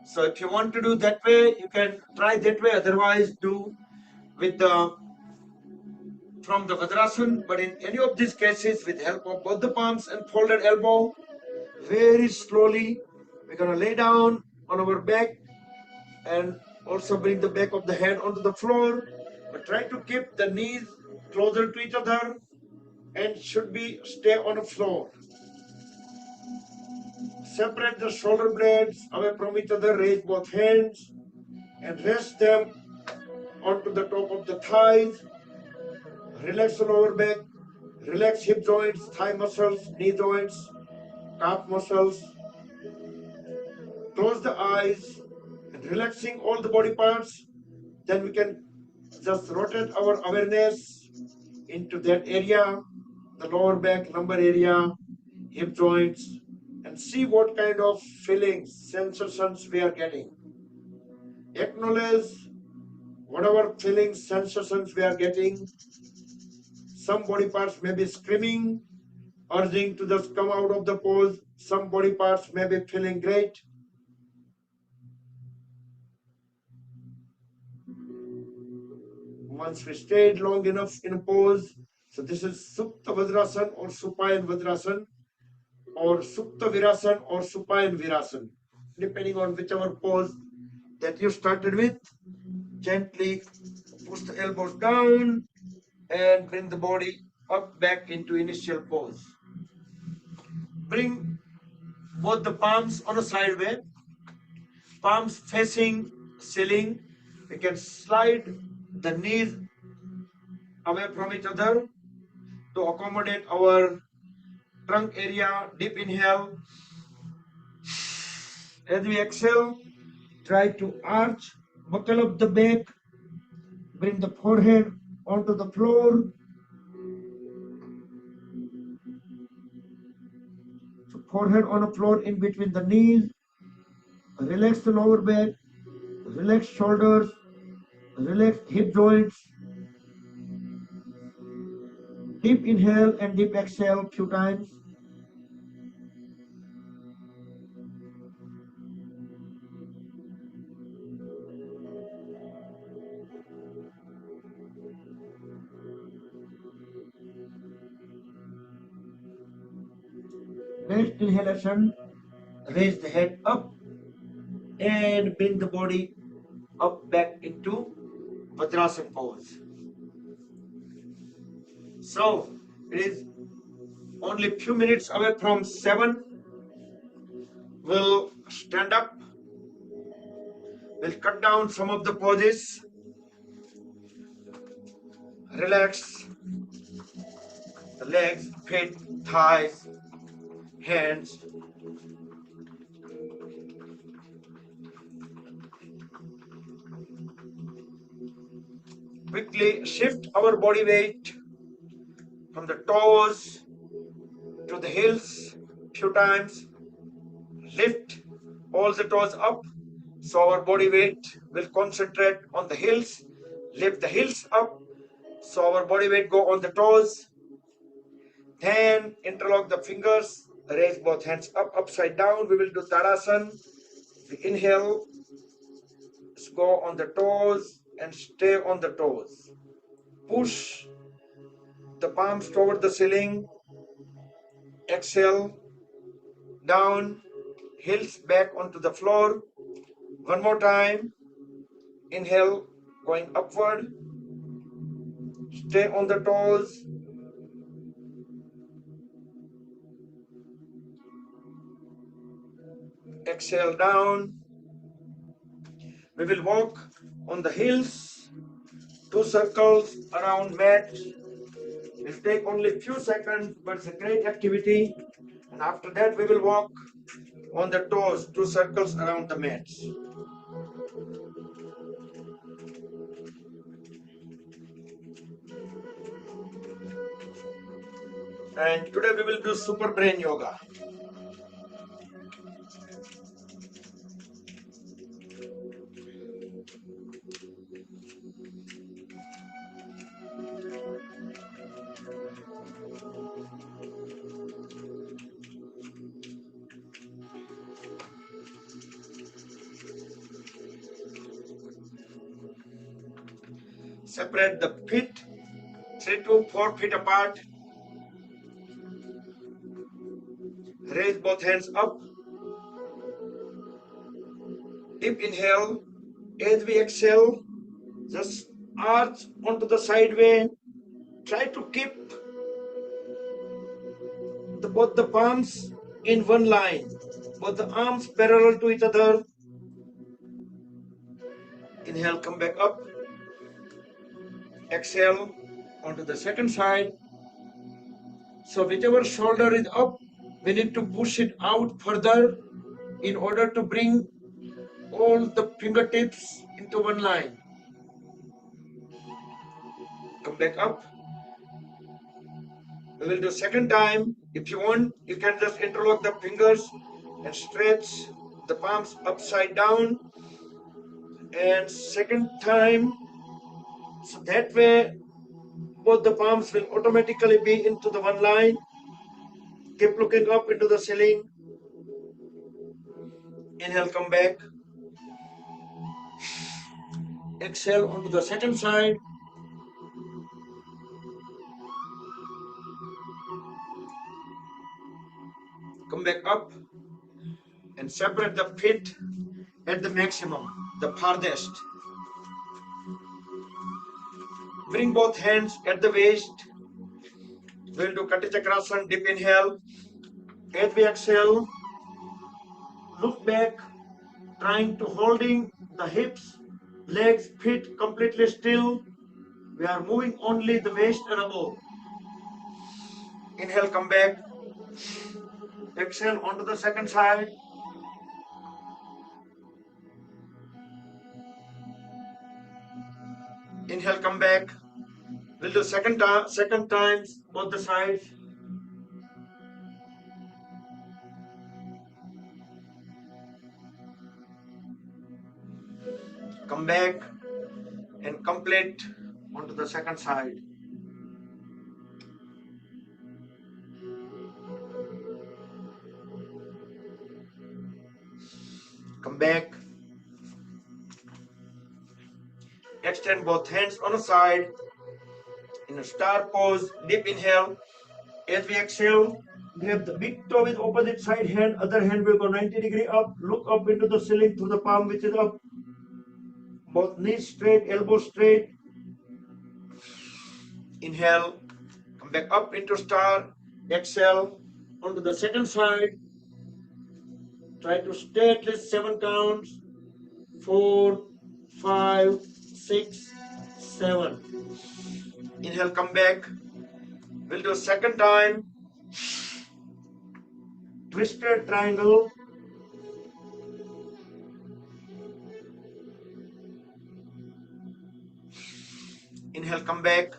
[SPEAKER 2] So if you want to do that way, you can try that way. Otherwise, do with the from the Vajrasana. But in any of these cases, with help of both the palms and folded elbow, very slowly, we're gonna lay down on our back and also bring the back of the head onto the floor. But try to keep the knees closer to each other and should be stay on the floor. Separate the shoulder blades away from each other, raise both hands and rest them onto the top of the thighs. Relax the lower back, relax hip joints, thigh muscles, knee joints, calf muscles. Close the eyes and relaxing all the body parts. Then we can just rotate our awareness into that area, the lower back, lumbar area, hip joints, and see what kind of feelings, sensations we are getting. Acknowledge whatever feelings, sensations we are getting. Some body parts may be screaming, urging to just come out of the pose. Some body parts may be feeling great. Once we stayed long enough in a pose, so this is Supta Vajrasana or Supine Vajrasana, or Supta Virasana or Supine Virasana, depending on whichever pose that you started with. Gently push the elbows down and bring the body up back into initial pose. Bring both the palms on a side way, palms facing ceiling. We can slide the knees away from each other to accommodate our trunk area. Deep inhale. As we exhale, try to arch, buckle up the back, bring the forehead onto the floor. So forehead on the floor in between the knees. Relax the lower back, relax shoulders, relax hip joints. Deep inhale and deep exhale few times. Next inhalation, raise the head up and bring the body up back into Vajrasana pose. So it is only few minutes away from 7. We'll stand up. We'll cut down some of the poses. Relax the legs, feet, thighs, hands. Quickly shift our body weight from the toes to the heels few times. Lift all the toes up so our body weight will concentrate on the heels. Lift the heels up so our body weight go on the toes. Then interlock the fingers, raise both hands up, upside down. We will do Tadasana. We inhale, go on the toes and stay on the toes. Push the palms toward the ceiling. Exhale, down, heels back onto the floor. One more time. Inhale, going upward. Stay on the toes. Exhale, down. We will walk on the heels, 2 circles around mat. It will take only few seconds, but it's a great activity. And after that, we will walk on the toes, 2 circles around the mats. And today we will do super brain yoga. Separate the feet 3 to 4 feet apart. Raise both hands up. Deep inhale. As we exhale, just arch onto the side way. Try to keep both the palms in one line. Both the arms parallel to each other. Inhale, come back up. Exhale onto the second side. So whichever shoulder is up, we need to push it out further in order to bring all the fingertips into one line. Come back up. We will do second time. If you want, you can just interlock the fingers and stretch the palms upside down. And second time, so that way both the palms will automatically be into the one line. Keep looking up into the ceiling. Inhale, come back. Exhale onto the second side. Come back up and separate the feet at the maximum, the farthest. Bring both hands at the waist. We'll do Kati Chakrasana, deep inhale. As we exhale, look back, trying to holding the hips, legs, feet completely still. We are moving only the waist and above. Inhale, come back. Exhale onto the second side. Inhale, come back. We'll do second times, both the sides. Come back and complete onto the second side. Come back. Extend both hands on the side in a star pose. Deep inhale. As we exhale, grab the big toe with opposite side hand. Other hand will go 90-degree up. Look up into the ceiling through the palm, which is up. Both knees straight, elbows straight. Inhale. Come back up into star. Exhale onto the second side. Try to stay at least 7 counts. 4, 5, 6, 7. Inhale, come back. We'll do second time. Twisted triangle. Inhale, come back.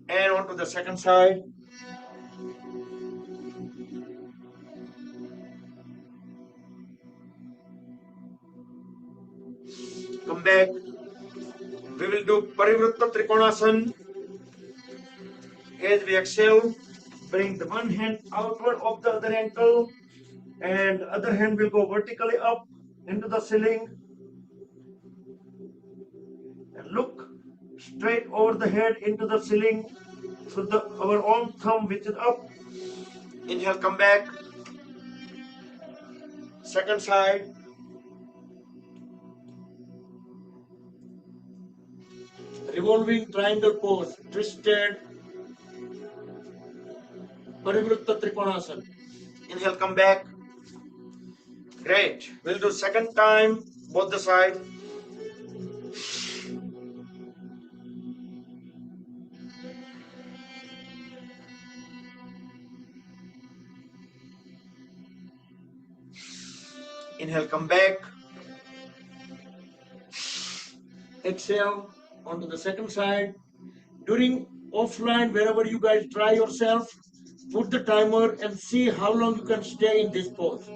[SPEAKER 2] And onto the second side. Come back. We will do Parivritta Trikonasana. As we exhale, bring the one hand outward of the other ankle, and the other hand will go vertically up into the ceiling. And look straight over the head into the ceiling through our arm thumb, which is up. Inhale, come back. Second side. Revolving triangle pose, twisted Parivritta Trikonasana. Inhale, come back. Great. We'll do second time, both the sides. Inhale, come back. Exhale onto the second side. During offline, wherever you guys try yourself, put the timer and see how long you can stay in this pose.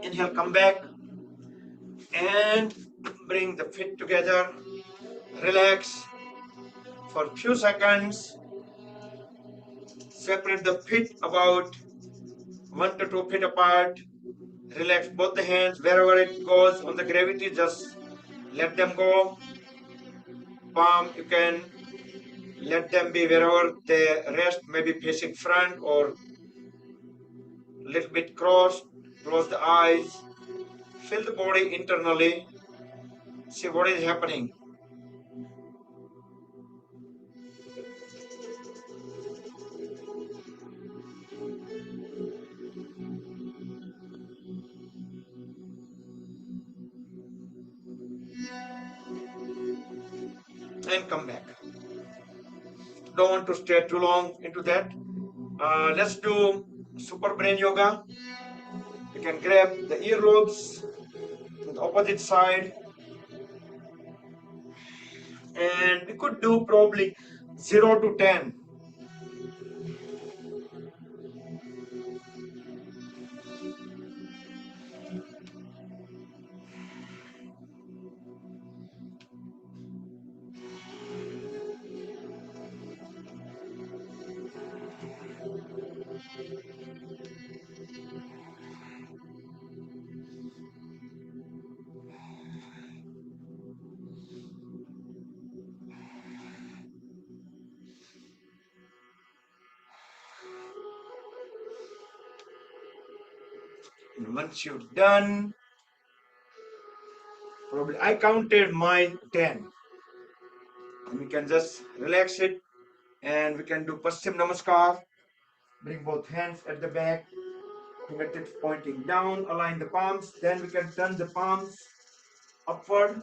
[SPEAKER 2] Inhale, come back and bring the feet together. Relax for a few seconds. Separate the feet about 1 to 2 feet apart. Relax both the hands. Wherever it goes on the gravity, just let them go. Palm, you can let them be wherever they rest, maybe facing front or little bit crossed. Close the eyes. Feel the body internally. See what is happening. And come back. Don't want to stay too long into that. Let's do super brain yoga. You can grab the earlobes on the opposite side, and we could do probably 0 to 10. And once you're done, probably I counted mine 10. And we can just relax it, and we can do Paschim Namaskar. Bring both hands at the back, fingertips pointing down, align the palms. Then we can turn the palms upward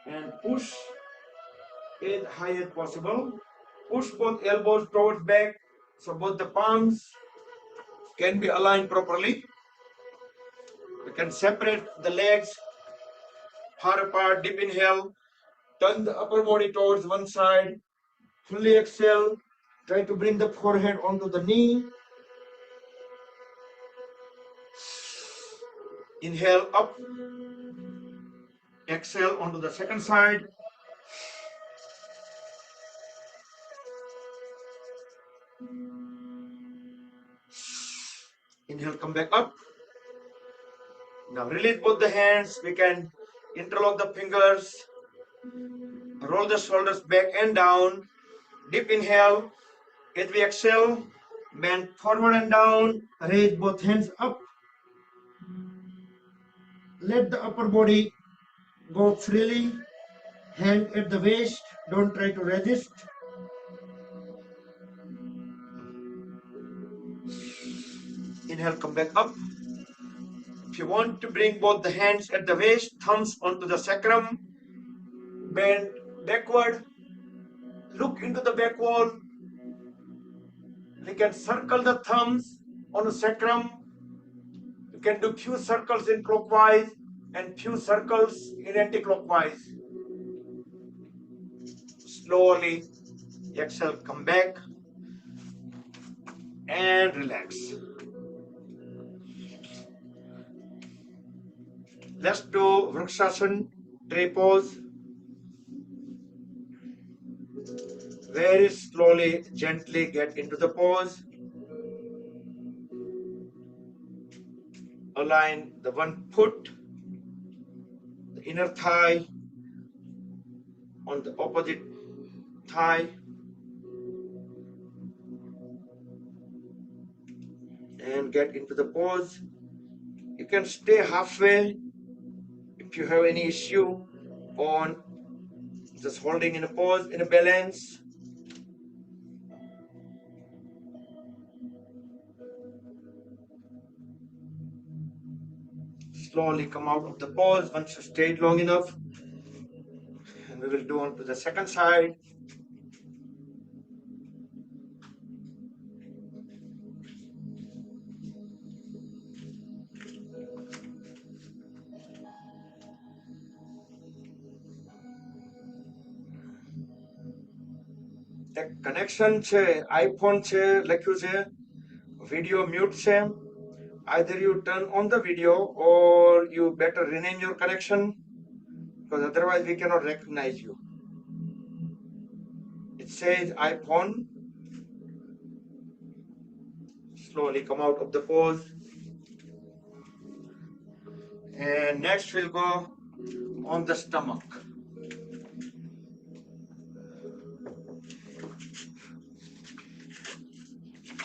[SPEAKER 2] and push as high as possible. Push both elbows towards back so both the palms can be aligned properly. We can separate the legs far apart, deep inhale, turn the upper body towards one side, fully exhale, try to bring the forehead onto the knee. Inhale up, exhale onto the second side. Inhale, come back up. Now release both the hands. We can interlock the fingers, roll the shoulders back and down. Deep inhale. As we exhale, bend forward and down. Raise both hands up. Let the upper body go freely. Hand at the waist. Don't try to resist. Inhale, come back up. If you want to bring both the hands at the waist, thumbs onto the sacrum, bend backward, look into the back wall. We can circle the thumbs on the sacrum. You can do few circles in clockwise and few circles in anti-clockwise. Slowly exhale, come back and relax. Let's do Vrikshasana, tree pose. Very slowly, gently get into the pose. Align the one foot, the inner thigh on the opposite thigh. And get into the pose. You can stay halfway if you have any issue on just holding in a pose, in a balance. Slowly come out of the pose once you stayed long enough. And we will do on to the second side. Connection છે iPhone છે લખ્યું છે video mute છે. Either you turn on the video or you better rename your connection, because otherwise we cannot recognize you. It says iPhone. Slowly come out of the pose. And next we'll go on the stomach.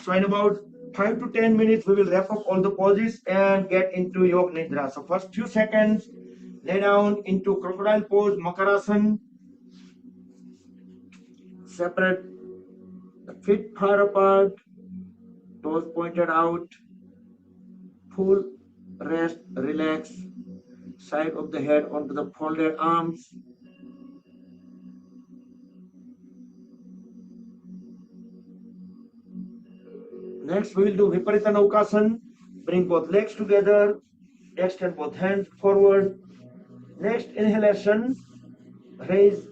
[SPEAKER 2] So in about 5 to 10 minutes, we will wrap up all the poses and get into Yoga Nidra. So first few seconds, lay down into crocodile pose, Makarasana. Separate the feet far apart, toes pointed out. Full rest, relax. Side of the head onto the folded arms. Next, we will do Viparita Naukasana. Bring both legs together. Extend both hands forward. Next inhalation. Raise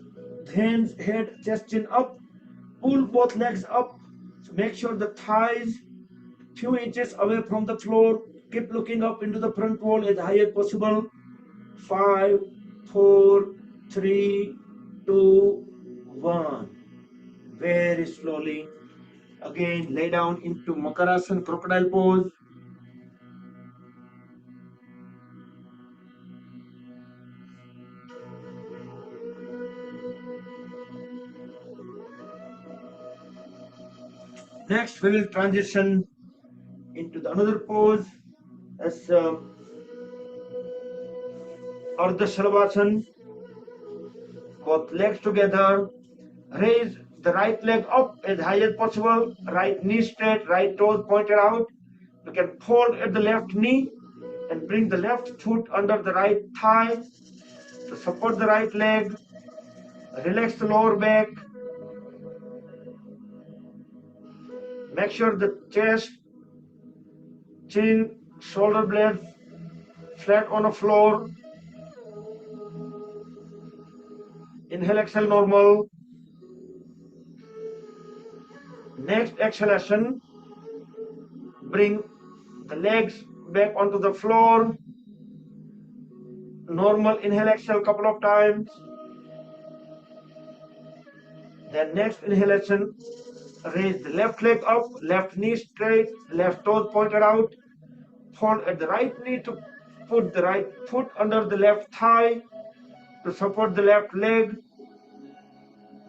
[SPEAKER 2] hands, head, chest, chin up. Pull both legs up. So make sure the thighs few inches away from the floor. Keep looking up into the front wall as high as possible. 5, 4, 3, 2, 1. Very slowly. Again, lay down into Makarasana, crocodile pose. Next, we will transition into the another pose as Ardha Shalvasana. both legs together. Raise the right leg up as high as possible, right knee straight, right toes pointed out. You can fold at the left knee and bring the left foot under the right thigh to support the right leg. Relax the lower back. Make sure the chest, chin, shoulder blades flat on the floor. Inhale, exhale, normal. Next exhalation, bring the legs back onto the floor. Normal inhale, exhale couple of times. Then next inhalation, raise the left leg up, left knee straight, left toes pointed out. Fold at the right knee to put the right foot under the left thigh to support the left leg.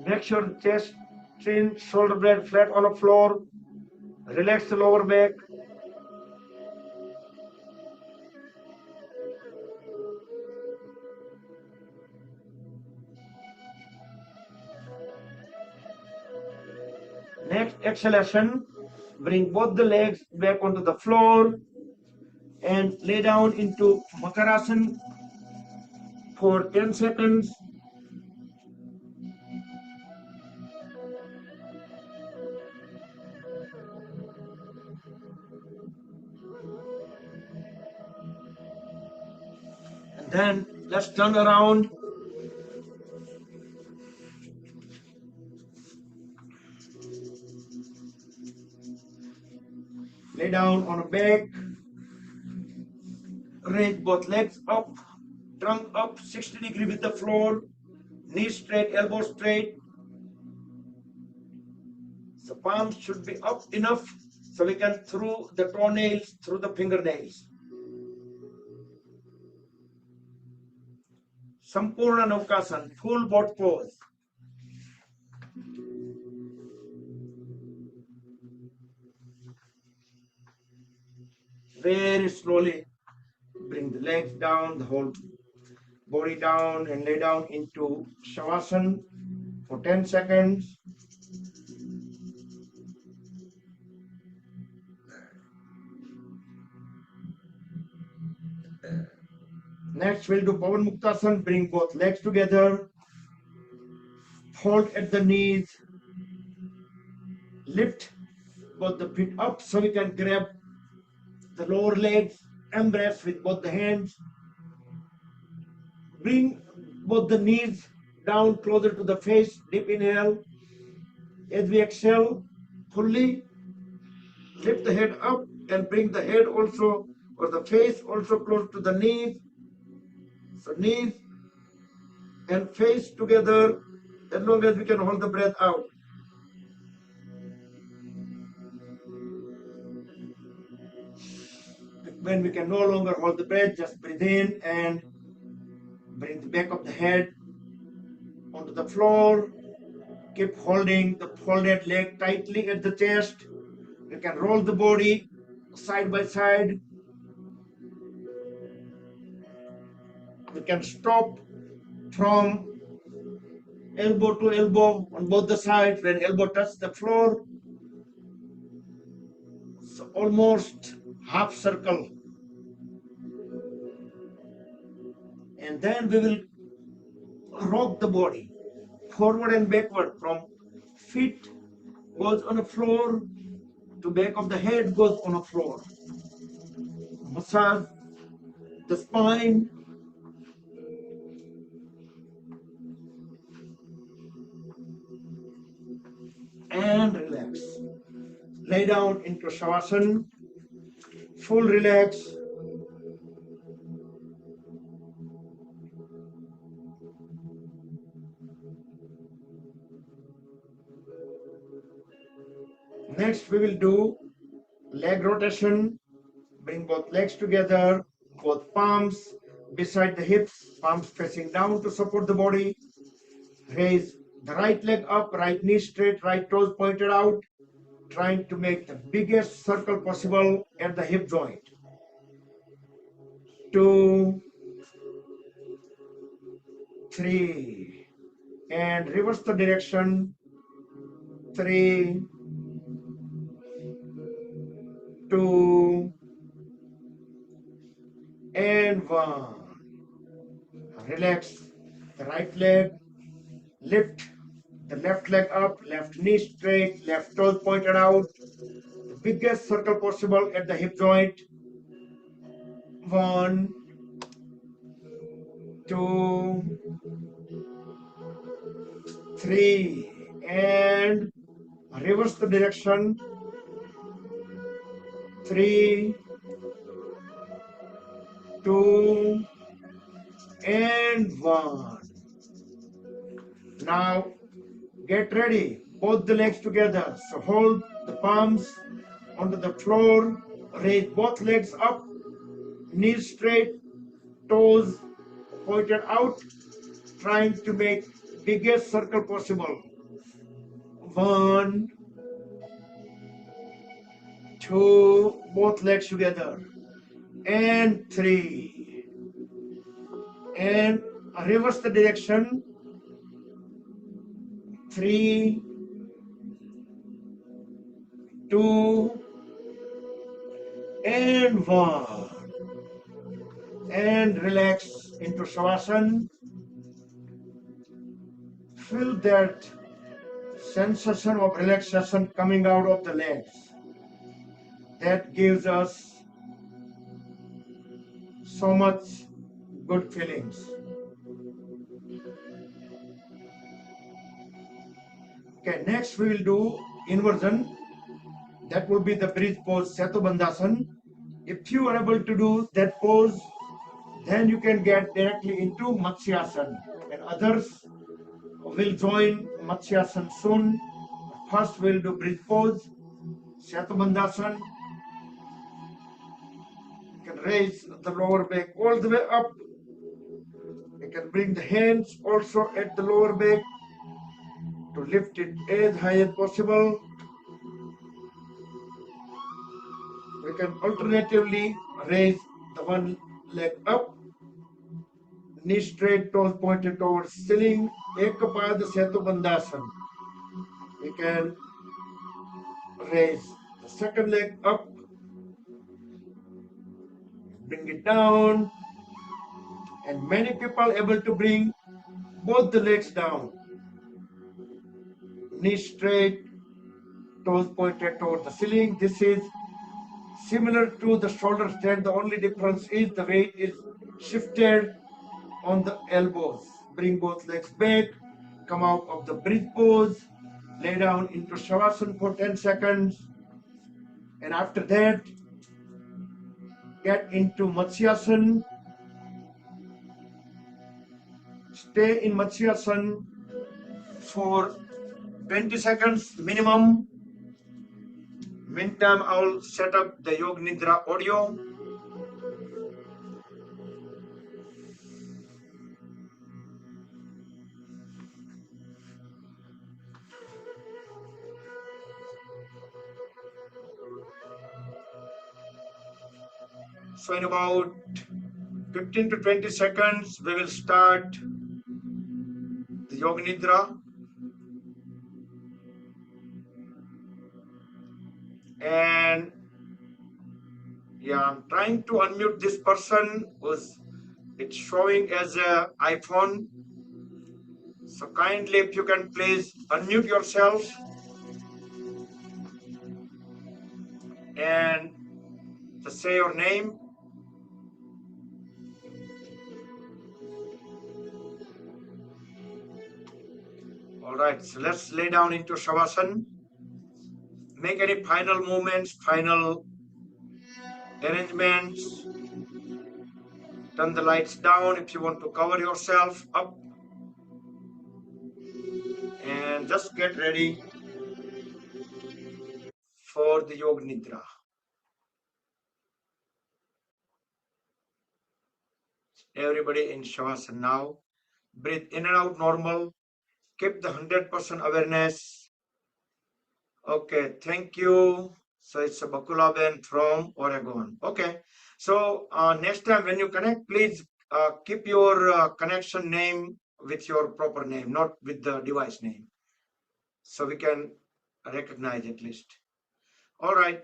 [SPEAKER 2] Make sure the chest, chin, shoulder blade flat on the floor. Relax the lower back. Next exhalation, bring both the legs back onto the floor and lay down into Makarasana for 10 seconds. And then let's turn around. Lay down on a back. Raise both legs up, trunk up 60 degrees with the floor, knees straight, elbows straight. The palms should be up enough so we can through the toenails, through the fingernails. Sampurna Naukasana, full boat pose. Very slowly bring the legs down, the whole body down, and lay down into Shavasana for 10 seconds. Next, we'll do Pavan Muktasana. Bring both legs together. Hold at the knees. Lift both the feet up so we can grab the lower legs. Embrace with both the hands. Bring both the knees down closer to the face. Deep inhale. As we exhale, fully lift the head up and bring the head also or the face also close to the knees. So knees and face together as long as we can hold the breath out. When we can no longer hold the breath, just breathe in and bring the back of the head onto the floor. Keep holding the folded leg tightly at the chest. You can roll the body side by side. We can stop from elbow to elbow on both the sides when elbow touches the floor. So almost half circle. And then we will rock the body forward and backward from feet goes on the floor to back of the head goes on the floor. Massage the spine. And relax. Lay down into Shavasana. Full relax. Next we will do leg rotation. Bring both legs together, both palms beside the hips, palms facing down to support the body. Raise the right leg up, right knee straight, right toes pointed out, trying to make the biggest circle possible at the hip joint. 2, 3, and reverse the direction. 3, 2, and 1. Relax the right leg, lift the left leg up, left knee straight, left toes pointed out, the biggest circle possible at the hip joint. 1, 2, 3, and reverse the direction. 3, 2, and 1. Now get ready, both the legs together. So hold the palms onto the floor, raise both legs up, knees straight, toes pointed out, trying to make biggest circle possible. 1, 2, both legs together, and 3, and reverse the direction. 3, 2, and 1. And relax into Shavasana. Feel that sensation of relaxation coming out of the legs. That gives us so much good feelings. Okay, next we will do inversion. That will be the bridge pose, Setubandhasan. If you are able to do that pose, then you can get directly into Matsyasana, and others will join Matsyasana soon. First we'll do bridge pose, Setubandhasan. You can raise the lower back all the way up. You can bring the hands also at the lower back to lift it as high as possible. We can alternatively raise the one leg up, knee straight, toes pointed towards ceiling, Ekapad Setubandhasan. We can raise the second leg up, bring it down, and many people able to bring both the legs down, knee straight, toes pointed toward the ceiling. This is similar to the shoulder stand. The only difference is the weight is shifted on the elbows. Bring both legs back, come out of the bridge pose, lay down into Shavasana for 10 seconds, and after that get into Matsyasana. Stay in Matsyasana for 20 seconds minimum. Meantime, I'll set up the Yoga Nidra audio. So in about 15 to 20 seconds, we will start the Yoga Nidra. And yeah, I'm trying to unmute this person who's it's showing as a iPhone. So kindly, if you can please unmute yourself and just say your name. All right, so let's lay down into Shavasana. Make any final movements, final arrangements. Turn the lights down if you want to cover yourself up. And just get ready for the Yoga Nidra. Everybody in Shavasana now. Breathe in and out normal. Keep the 100% awareness. Okay, thank you. So it's a Bakula Ben from Oregon. Okay, so next time when you connect, please keep your connection name with your proper name, not with the device name. So we can recognize at least. All right.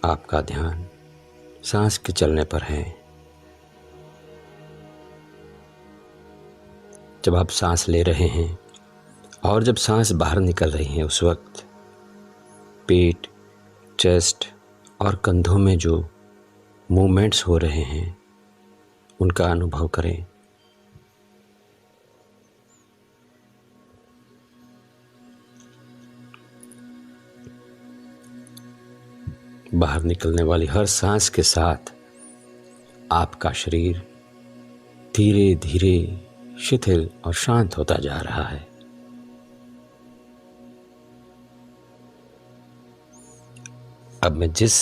[SPEAKER 3] आपका ध्यान सांस के चलने पर है। जब आप सांस ले रहे हैं और जब सांस बाहर निकल रही है, उस वक्त पेट, चेस्ट और कंधों में जो मूवमेंट्स हो रहे हैं उनका अनुभव करें। बाहर निकलने वाली हर सांस के साथ आपका शरीर धीरे धीरे शिथिल और शांत होता जा रहा है। अब मैं जिस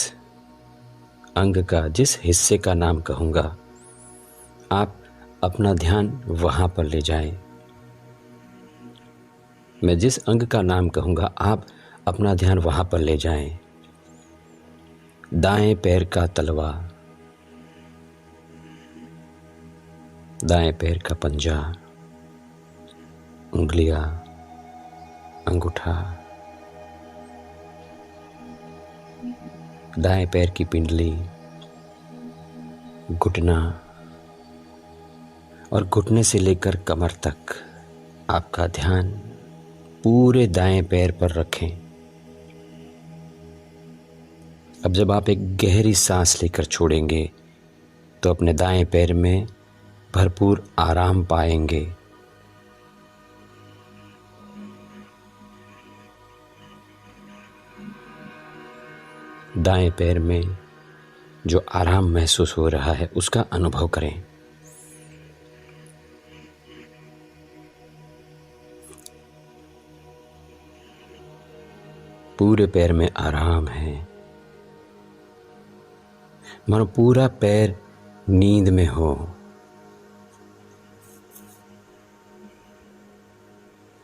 [SPEAKER 3] अंग का, जिस हिस्से का नाम कहूँगा, आप अपना ध्यान वहाँ पर ले जाएं। मैं जिस अंग का नाम कहूँगा, आप अपना ध्यान वहाँ पर ले जाएं। दाएं पैर का तलवा, दाएं पैर का पंजा, उंगलियां, अंगूठा, दाएं पैर की पिंडली, घुटना और घुटने से लेकर कमर तक आपका ध्यान पूरे दाएं पैर पर रखें। अब जब आप एक गहरी सांस लेकर छोड़ेंगे तो अपने दाएं पैर में भरपूर आराम पाएंगे। दाएं पैर में जो आराम महसूस हो रहा है उसका अनुभव करें। पूरे पैर में आराम है, मानो पूरा पैर नींद में हो।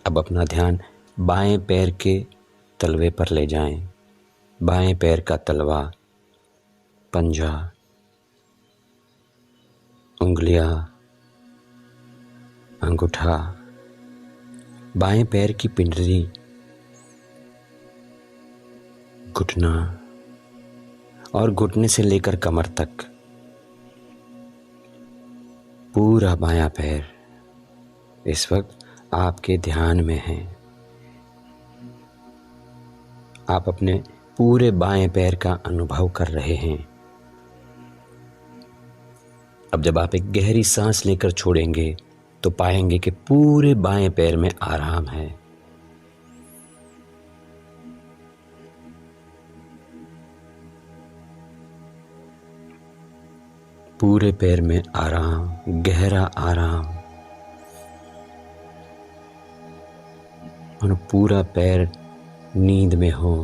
[SPEAKER 3] अब अपना ध्यान बाएं पैर के तलवे पर ले जाएं। बाएं पैर का तलवा, पंजा, उंगलियां, अंगूठा, बाएं पैर की पिंडली, घुटना और घुटने से लेकर कमर तक पूरा बायां पैर इस वक्त आपके ध्यान में है। आप अपने पूरे बाएं पैर का अनुभव कर रहे हैं। अब जब आप एक गहरी सांस लेकर छोड़ेंगे तो पाएंगे कि पूरे बाएं पैर में आराम है। पूरे पैर में आराम, गहरा आराम, और पूरा पैर नींद में हो।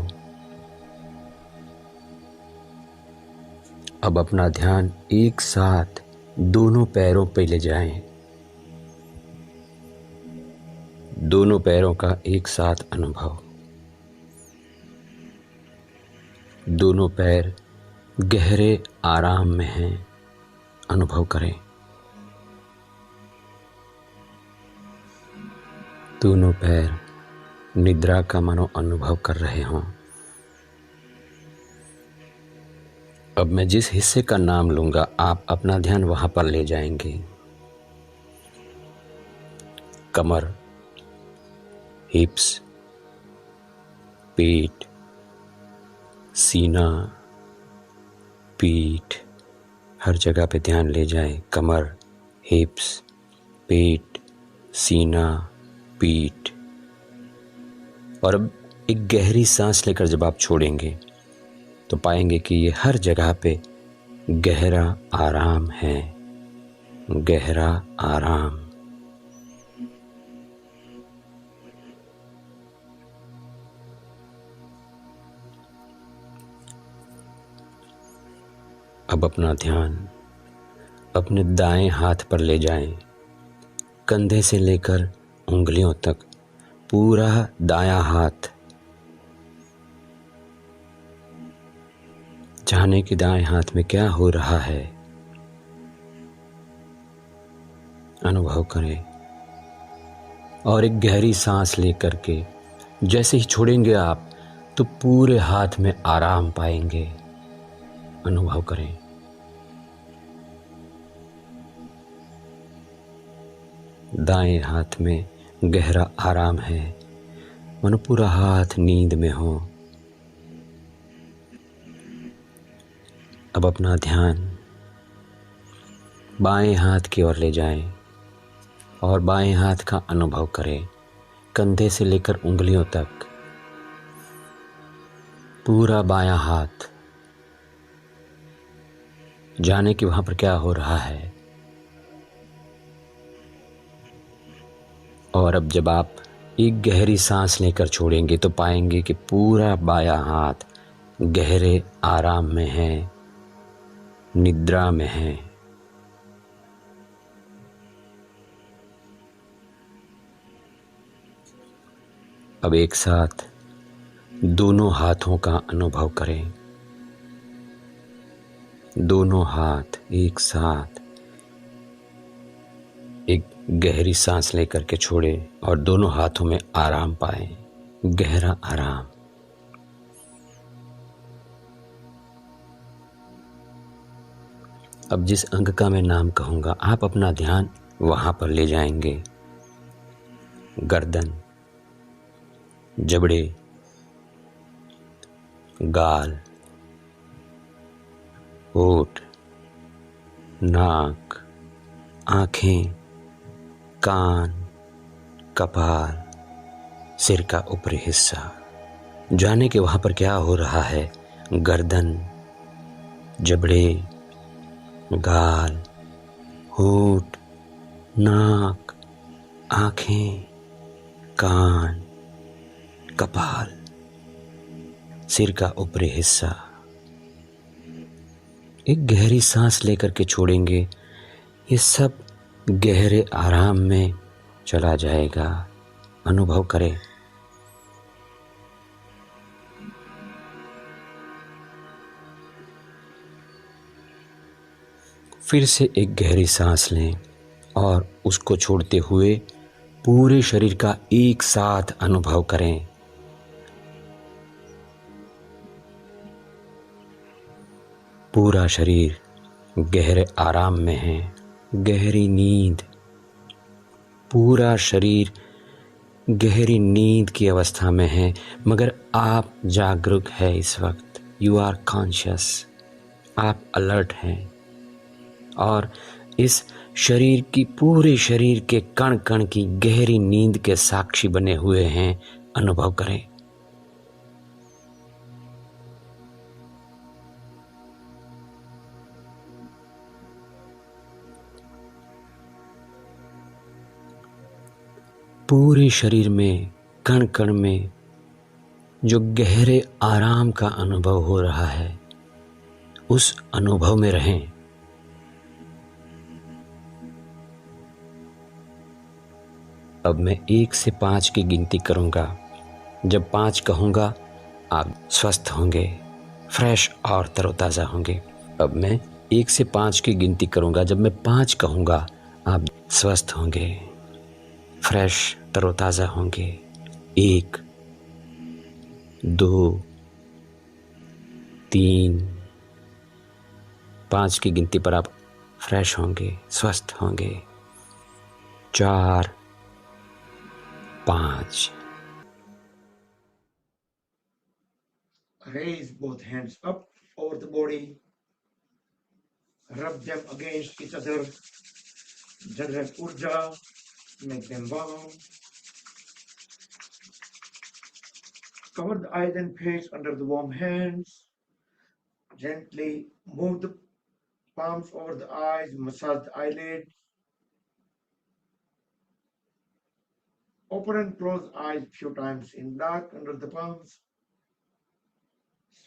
[SPEAKER 3] अब अपना ध्यान एक साथ दोनों पैरों पर ले जाएं। दोनों पैरों का एक साथ अनुभव। दोनों पैर गहरे आराम में हैं, अनुभव करें। दोनों पैर निद्रा का मानो अनुभव कर रहे हों। अब मैं जिस हिस्से का नाम लूंगा, आप अपना ध्यान वहां पर ले जाएंगे। कमर, हिप्स, पेट, सीना, पीठ, हर जगह पे ध्यान ले जाएं। कमर, हिप्स, पेट, सीना, पीठ। और अब एक गहरी सांस लेकर जब आप छोड़ेंगे तो पाएंगे कि ये हर जगह पे गहरा आराम है, गहरा आराम। अब अपना ध्यान अपने दाएं हाथ पर ले जाएं। कंधे से लेकर उंगलियों तक पूरा दायां हाथ, जाने कि दाएं हाथ में क्या हो रहा है अनुभव करें। और एक गहरी सांस लेकर के जैसे ही छोड़ेंगे आप तो पूरे हाथ में आराम पाएंगे। अनुभव करें। दाएं हाथ में गहरा आराम है, मानो पूरा हाथ नींद में हो। अब अपना ध्यान बाएं हाथ की ओर ले जाएं और बाएं हाथ का अनुभव करें, कंधे से लेकर उंगलियों तक पूरा बायां हाथ, जाने कि वहां पर क्या हो रहा है। और अब जब आप एक गहरी सांस लेकर छोड़ेंगे तो पाएंगे कि पूरा बायां हाथ गहरे आराम में है, निद्रा में है। अब एक साथ दोनों हाथों का अनुभव करें। दोनों हाथ एक साथ एक गहरी सांस लेकर के छोड़े और दोनों हाथों में आराम पाएं, गहरा आराम। अब जिस अंग का मैं नाम कहूंगा आप अपना ध्यान वहां पर ले जाएंगे। गर्दन, जबड़े, गाल, होठ, नाक, आंखें, कान, कपाल, सिर का ऊपरी हिस्सा, जाने के वहां पर क्या हो रहा है। गर्दन, जबड़े, गाल, होठ, नाक, आंखें, कान, कपाल, सिर का ऊपरी हिस्सा। एक गहरी सांस लेकर के छोड़ेंगे, ये सब गहरे आराम में चला जाएगा। अनुभव करें। फिर से एक गहरी सांस लें और उसको छोड़ते हुए पूरे शरीर का एक साथ अनुभव करें। पूरा शरीर गहरे आराम में है, गहरी नींद। पूरा शरीर गहरी नींद की अवस्था में है, मगर आप जागरूक है इस वक्त। यू आर कॉन्शियस, आप अलर्ट हैं और इस शरीर की, पूरे शरीर के कण कण की गहरी नींद के साक्षी बने हुए हैं। अनुभव करें। पूरे शरीर में, कण कण में जो गहरे आराम का अनुभव हो रहा है, उस अनुभव में रहें। अब मैं 1 से 5 की गिनती करूंगा। जब 5 कहूंगा आप स्वस्थ होंगे, फ्रेश और तरोताज़ा होंगे। अब मैं 1 से 5 की गिनती करूंगा। जब मैं 5 कहूंगा आप स्वस्थ होंगे, फ्रेश तरोताज़ा होंगे। 1, 2, 3, 5 की गिनती पर आप फ्रेश होंगे, स्वस्थ होंगे। 4, 5।
[SPEAKER 2] Raise both hands up over the body. Rub them against each other. Generate urja. Make them warm. Cover the eyes and face under the warm hands. Gently move the palms over the eyes. Massage the eyelids. Open and close eyes a few times in dark under the palms.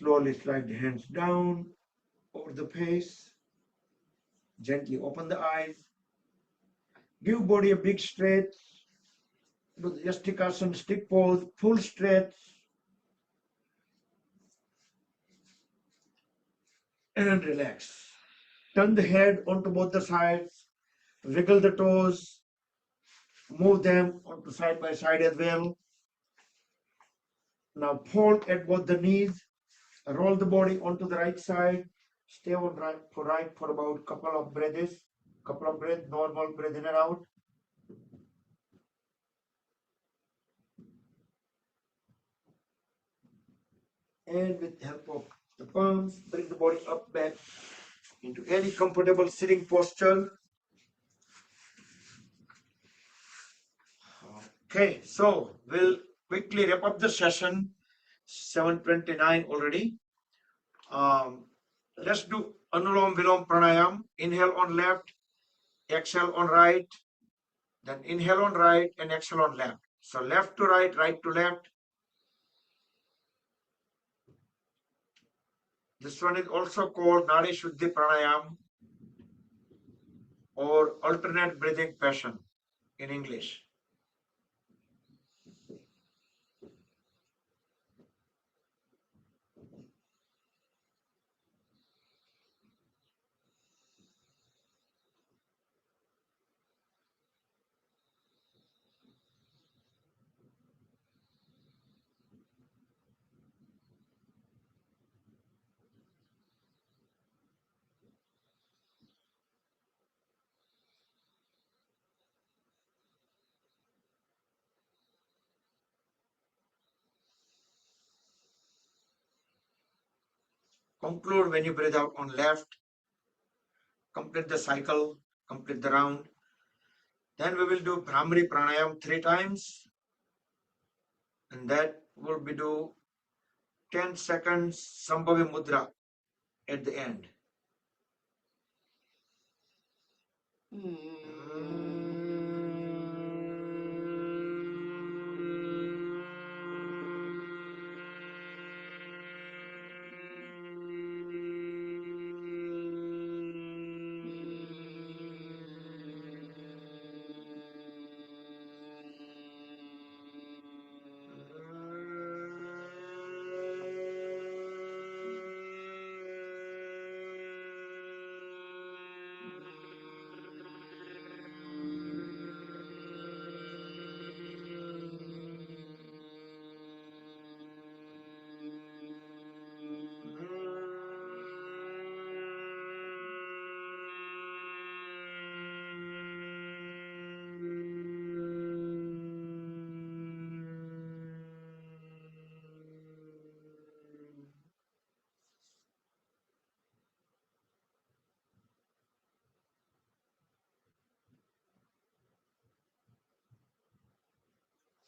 [SPEAKER 2] Slowly slide the hands down over the face. Gently open the eyes. Give body a big stretch. Do the Yastikasana, stick pose, full stretch. And relax. Turn the head onto both the sides. Wiggle the toes. Move them onto side by side as well. Now fold at both the knees. Roll the body onto the right side. Stay on right for about couple of breaths. Normal breath in and out. And with the help of the palms, bring the body up back into any comfortable sitting posture. Okay, so we'll quickly wrap up the session. 7:29 already. Let's do Anulom Vilom Pranayam. Inhale on left, exhale on right, then inhale on right and exhale on left. So left to right, right to left. This one is also called Nadi Shuddhi Pranayam or alternate breathing passion in English. Conclude when you breathe out on left. Complete the cycle, complete the round. Then we will do Bhramari Pranayam 3 times. And that will be do 10 seconds Sambhavi Mudra at the end.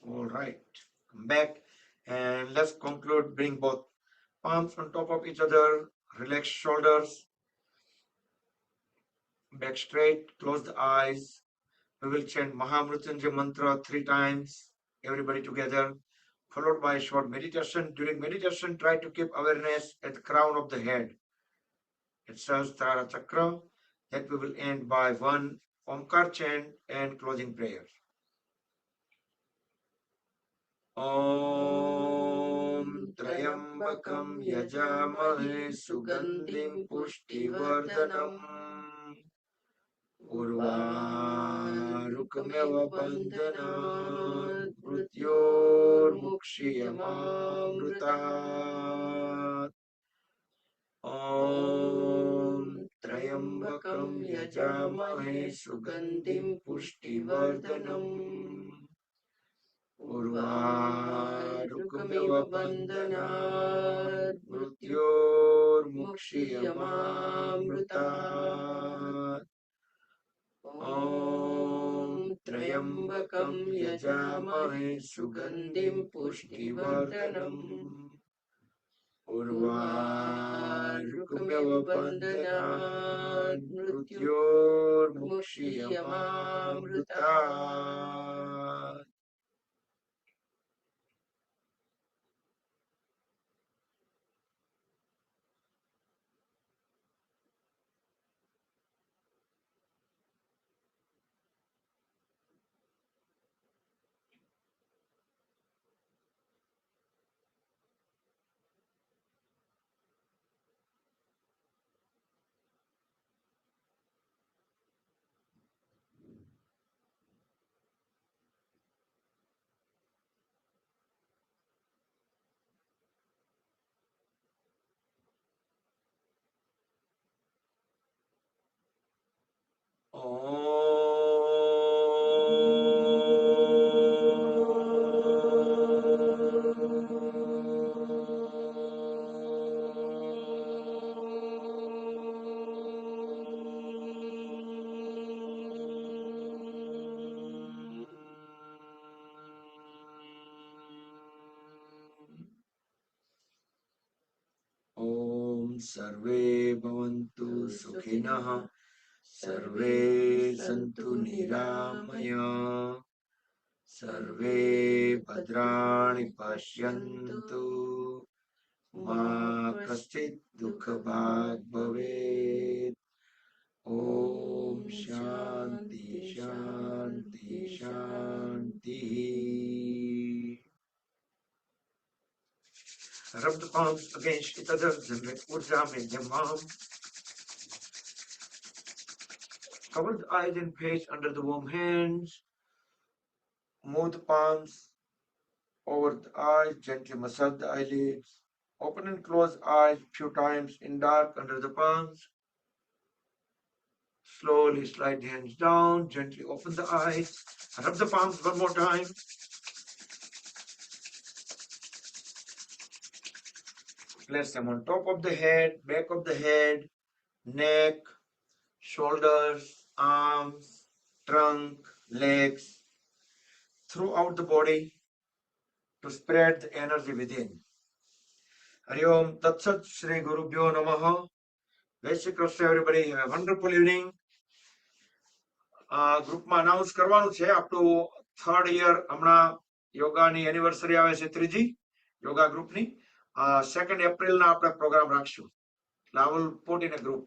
[SPEAKER 2] All right, come back and let's conclude. Bring both palms on top of each other, relax shoulders, back straight, close the eyes. We will chant Mahamrutyunjay mantra 3 times, everybody together, followed by a short meditation. During meditation, try to keep awareness at the crown of the head. It Sahasrara Chakra. That we will end by one Omkar chant and closing prayer. Om Trayambakam Yajamahe Sugandhim Pushtivardhanam Urvarukmeva Bandhanat Mrutyurmukshiyamamrutat. Om Trayambakam Yajamahe Sugandhim Pushtivardhanam Urvarukmeva Bandhanat Mrutyurmukshiyamamrutat. Om Trayambakam Yajamahe Sugandhim Pushtivardhanam Urvarukmeva Bandhanat Mrutyurmukshiyamamrutat. ॐ सर्वे भवन्तु सुखिनः सर्वे सन्तु निरामया सर्वे भद्राणि पश्यन्तु मा कश्चित् दुःखभाग् भवेत् ॐ शान्ति शान्ति शान्तिः Rub the palms against each other, generate urja in the palm. Cover the eyes and face under the warm hands. Move the palms over the eyes, gently massage the eyelids. Open and close eyes few times in dark under the palms. Slowly slide the hands down, gently open the eyes. Rub the palms one more time. Place them on top of the head, back of the head, neck, shoulders, arms, trunk, legs, throughout the body to spread the energy within. Hari Om Tat Sat Shri Gurubhyo Namaha. Jai Shri Krishna, everybody. Have a wonderful evening. ગ્રુપમાં announce કરવાનું છે આપણું 3rd year હમણાં યોગાની anniversary આવે છે 3જી યોગા ગ્રુપની 2nd April ના આપણે પ્રોગ્રામ રાખશું એટલે I will put in a group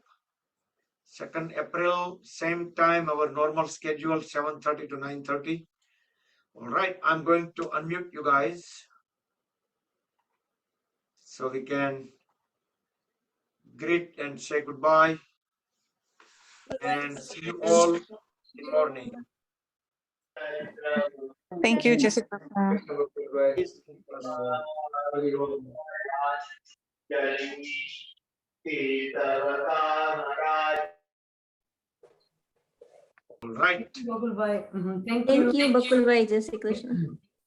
[SPEAKER 2] 2nd April same time our normal schedule 7:30 to 9:30. All right, I'm going to unmute you guys so we can greet and say goodbye and see you all in the morning.
[SPEAKER 4] Thank you, Jessica.
[SPEAKER 2] All right.
[SPEAKER 5] Bakulbhai. Thank
[SPEAKER 6] Thank
[SPEAKER 5] you.
[SPEAKER 6] you, Bakulbhai. Jai Shri Krishna.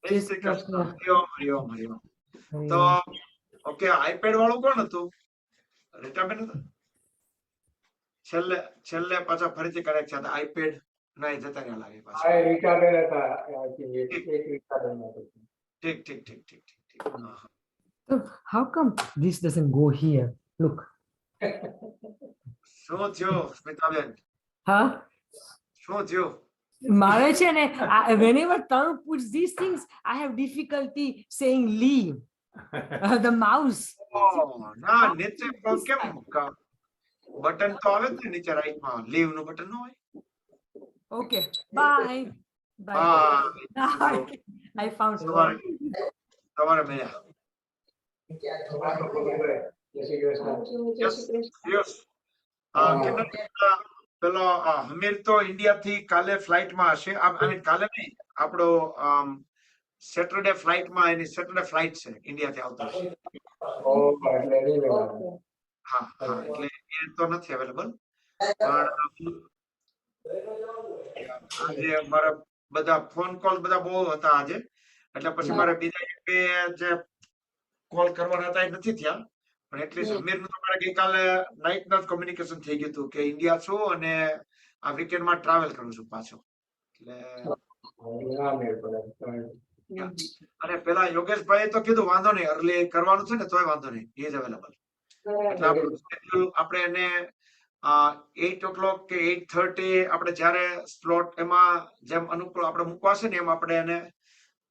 [SPEAKER 2] જય શ્રી કૃષ્ણ. હરિ ઓમ, હરિ ઓમ, હરિ ઓમ. તો okay iPad વાળું કોણ હતું રીટાબેન હતા છેલ્લે છેલ્લે પાછા ફરીથી કનેક્ટ થયા આઈપેડ ના એ જતા રહ્યા લાગે પાછા ઠીક ઠીક ઠીક ઠીક ઠીક હા.
[SPEAKER 5] So how come this doesn't go here? Look.
[SPEAKER 2] શું થયું સ્મિતાબેન
[SPEAKER 5] Huh?
[SPEAKER 2] શું થયું
[SPEAKER 5] મારે છે ને, whenever Tarun puts these things, I have difficulty saying leave. The mouse.
[SPEAKER 2] ના નીચે કેમ બટન તો આવે જ ને નીચે રાઈટ માં લીવ નું બટન ન હોય.
[SPEAKER 5] Okay. Bye. Bye. I found
[SPEAKER 2] તમારે મળ્યા. Yes. પેલો હમીર તો ઇન્ડિયા થી કાલે ફ્લાઇટ માં હશે આઈ મીન કાલે નહીં આપણો સેટરડે ફ્લાઇટ માં એની સેટરડે ફ્લાઇટ છે ઇન્ડિયા થી આવતો હશે. હા હા એટલે એ તો નથી અવેલેબલ પણ આજે મારા બધા ફોન કોલ બધા બહુ હતા આજે એટલે પછી મારે બીજા એક બે જે કોલ કરવાના હતા એ નથી થયા પણ એટલીસ્ટ હમીર નું તો મારે ગઈકાલે નાઇટ ના કોમ્યુનિકેશન થઈ ગયું હતું કે ઇન્ડિયા છું અને આ વીકેન્ડ માં ટ્રાવેલ કરું છું પાછો એટલે અને પેલા યોગેશભાઈએ તો કીધું વાંધો નહીં અર્લી કરવાનું છે ને તોય વાંધો નહીં ઇઝ અવેલેબલ એટલે આપણું schedule આપણે એને 8 o'clock કે 8:30 આપણે જ્યારે સ્લોટ એમાં જેમ અનુકૂળ આપણે મૂકવાશે ને એમ આપણે એને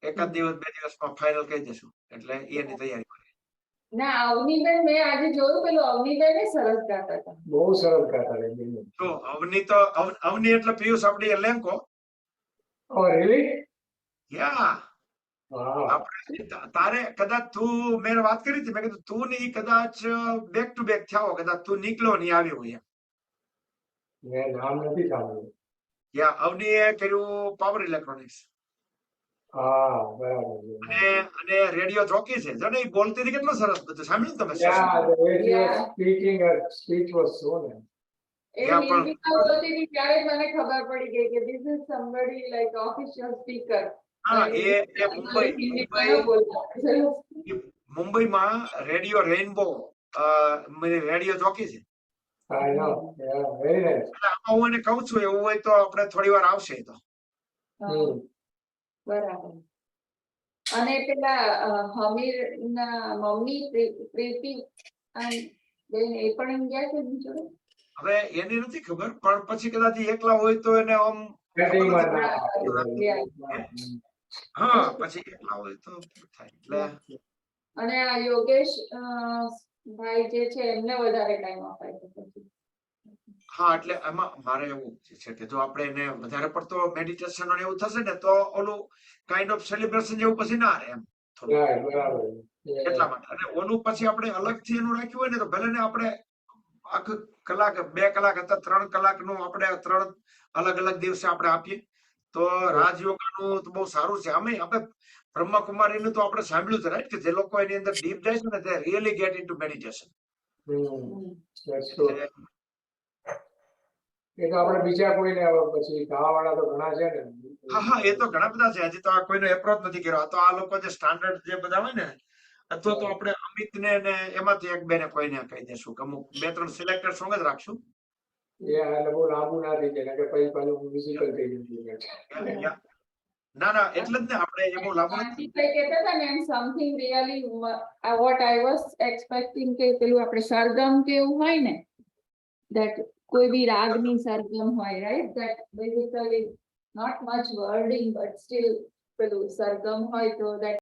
[SPEAKER 2] એકાદ દિવસ બે દિવસમાં ફાઇનલ કહી દઈશું એટલે એની તૈયારી કરીએ.
[SPEAKER 7] ના અવનીબેન મેં આજે જોયું પેલું અવનીબેન સરસ ગાતા હતા
[SPEAKER 8] બહુ સરસ ગાતા હતા.
[SPEAKER 2] તો અવની તો અવની એટલે પિયુષ આપણી એલેન્કો.
[SPEAKER 8] Oh really?
[SPEAKER 2] યા
[SPEAKER 8] Wow.
[SPEAKER 2] આપણે તારે કદાચ તું મેં વાત કરી હતી મેં કીધું તું ની કદાચ બેક ટુ બેક થયા કદાચ તું નીકળ્યો નહીં આવ્યો હોય
[SPEAKER 8] મેં નામ નથી સાંભળ્યું.
[SPEAKER 2] યા અવનીએ કર્યું પાવર ઇલેક્ટ્રોનિક્સ
[SPEAKER 8] હા બરાબર છે.
[SPEAKER 2] અને રેડિયો જોકી છે જો ને ઈ બોલતી હતી કેટલું સરસ બધું સાંભળ્યું તમે
[SPEAKER 8] Yeah, the way she was speaking, her speech was so nice.
[SPEAKER 7] એ
[SPEAKER 2] ત્યાં પણ
[SPEAKER 7] હિન્દીમાં બોલતી હતી ત્યારે જ મને ખબર પડી ગઈ કે this is somebody like official speaker.
[SPEAKER 2] હા
[SPEAKER 7] Like,
[SPEAKER 2] એ મુંબઈ
[SPEAKER 7] હિન્દીમાં ન બોલતા.
[SPEAKER 2] મુંબઈમાં રેડિયો રેઇનબો રેડિયો ચોકી છે.
[SPEAKER 8] I know. Yeah, very nice.
[SPEAKER 2] એટલે આમાં હું એને કહું છું એવું હોય તો આપણે થોડી વાર આવશે એ તો.
[SPEAKER 8] હમ.
[SPEAKER 7] બરાબર. અને પેલા હમીર ના મમ્મી પ્રીતિ બેન એ પણ ગયા છે એની જોડે?
[SPEAKER 2] હવે એની નથી ખબર પણ પછી કદાચ ઈ એકલા હોય તો એને આમ
[SPEAKER 8] Chatting માં ના
[SPEAKER 2] હા પછી એકલા હોય તો થાય એટલે
[SPEAKER 7] અને આ યોગેશ ભાઈ જે છે એમને વધારે ટાઈમ અપાય છે પછી.
[SPEAKER 2] હા એટલે એમાં મારે એવું છે કે જો આપણે એને વધારે પડતો મેડિટેશન અને એવું થશે ને તો ઓલું કાઇન્ડ ઓફ સેલિબ્રેશન જેવું પછી ના રહે એમ થોડું
[SPEAKER 8] Right, બરાબર. Yeah.
[SPEAKER 2] એટલા માટે અને ઓલું પછી આપણે અલગથી એનું રાખ્યું હોય ને તો ભલે ને આપણે આખું કલાક 2 કલાક અથવા 3 કલાકનું આપણે 3 અલગ અલગ દિવસે આપણે આપીએ તો રાજયોગાનું તો બહુ સારું છે. આમે આપણે બ્રહ્મકુમારીનું તો આપણે સાંભળ્યું છે રાઈટ કે જે લોકો એની અંદર ડીપ જાય છે ને તે really get into meditation.
[SPEAKER 8] That's true. એ તો આપણે બીજા કોઈને હવે પછી ગાવાવાળા તો ઘણા છે ને.
[SPEAKER 2] હા હા એ તો ઘણા બધા છે. હજી તો આ કોઈનો એપ્રોચ નથી કર્યો. આ તો આ લોકો જે સ્ટાન્ડર્ડ જે બધા હોય ને અથવા તો આપણે અમિતને ને એમાંથી એક બેને કોઈને કહી દેશું કે અમુક 2-3 સિલેક્ટેડ સોંગ જ રાખશું.
[SPEAKER 8] એ એટલે બહુ લાંબુ ના થઈ જાય કે પછી પાછું મ્યુઝિકલ થઈ ગયું.
[SPEAKER 2] ના ના એટલે જ ને આપણે એ બહુ લાંબુ નથી.
[SPEAKER 7] આંટીભાઈ કહેતા હતા ને એમ something really what I was expecting કે પેલું આપણે સરગમ કે એવું હોય ને that કોઈ બી રાગની સરગમ હોય right that basically not much wording but still પેલું સરગમ હોય તો that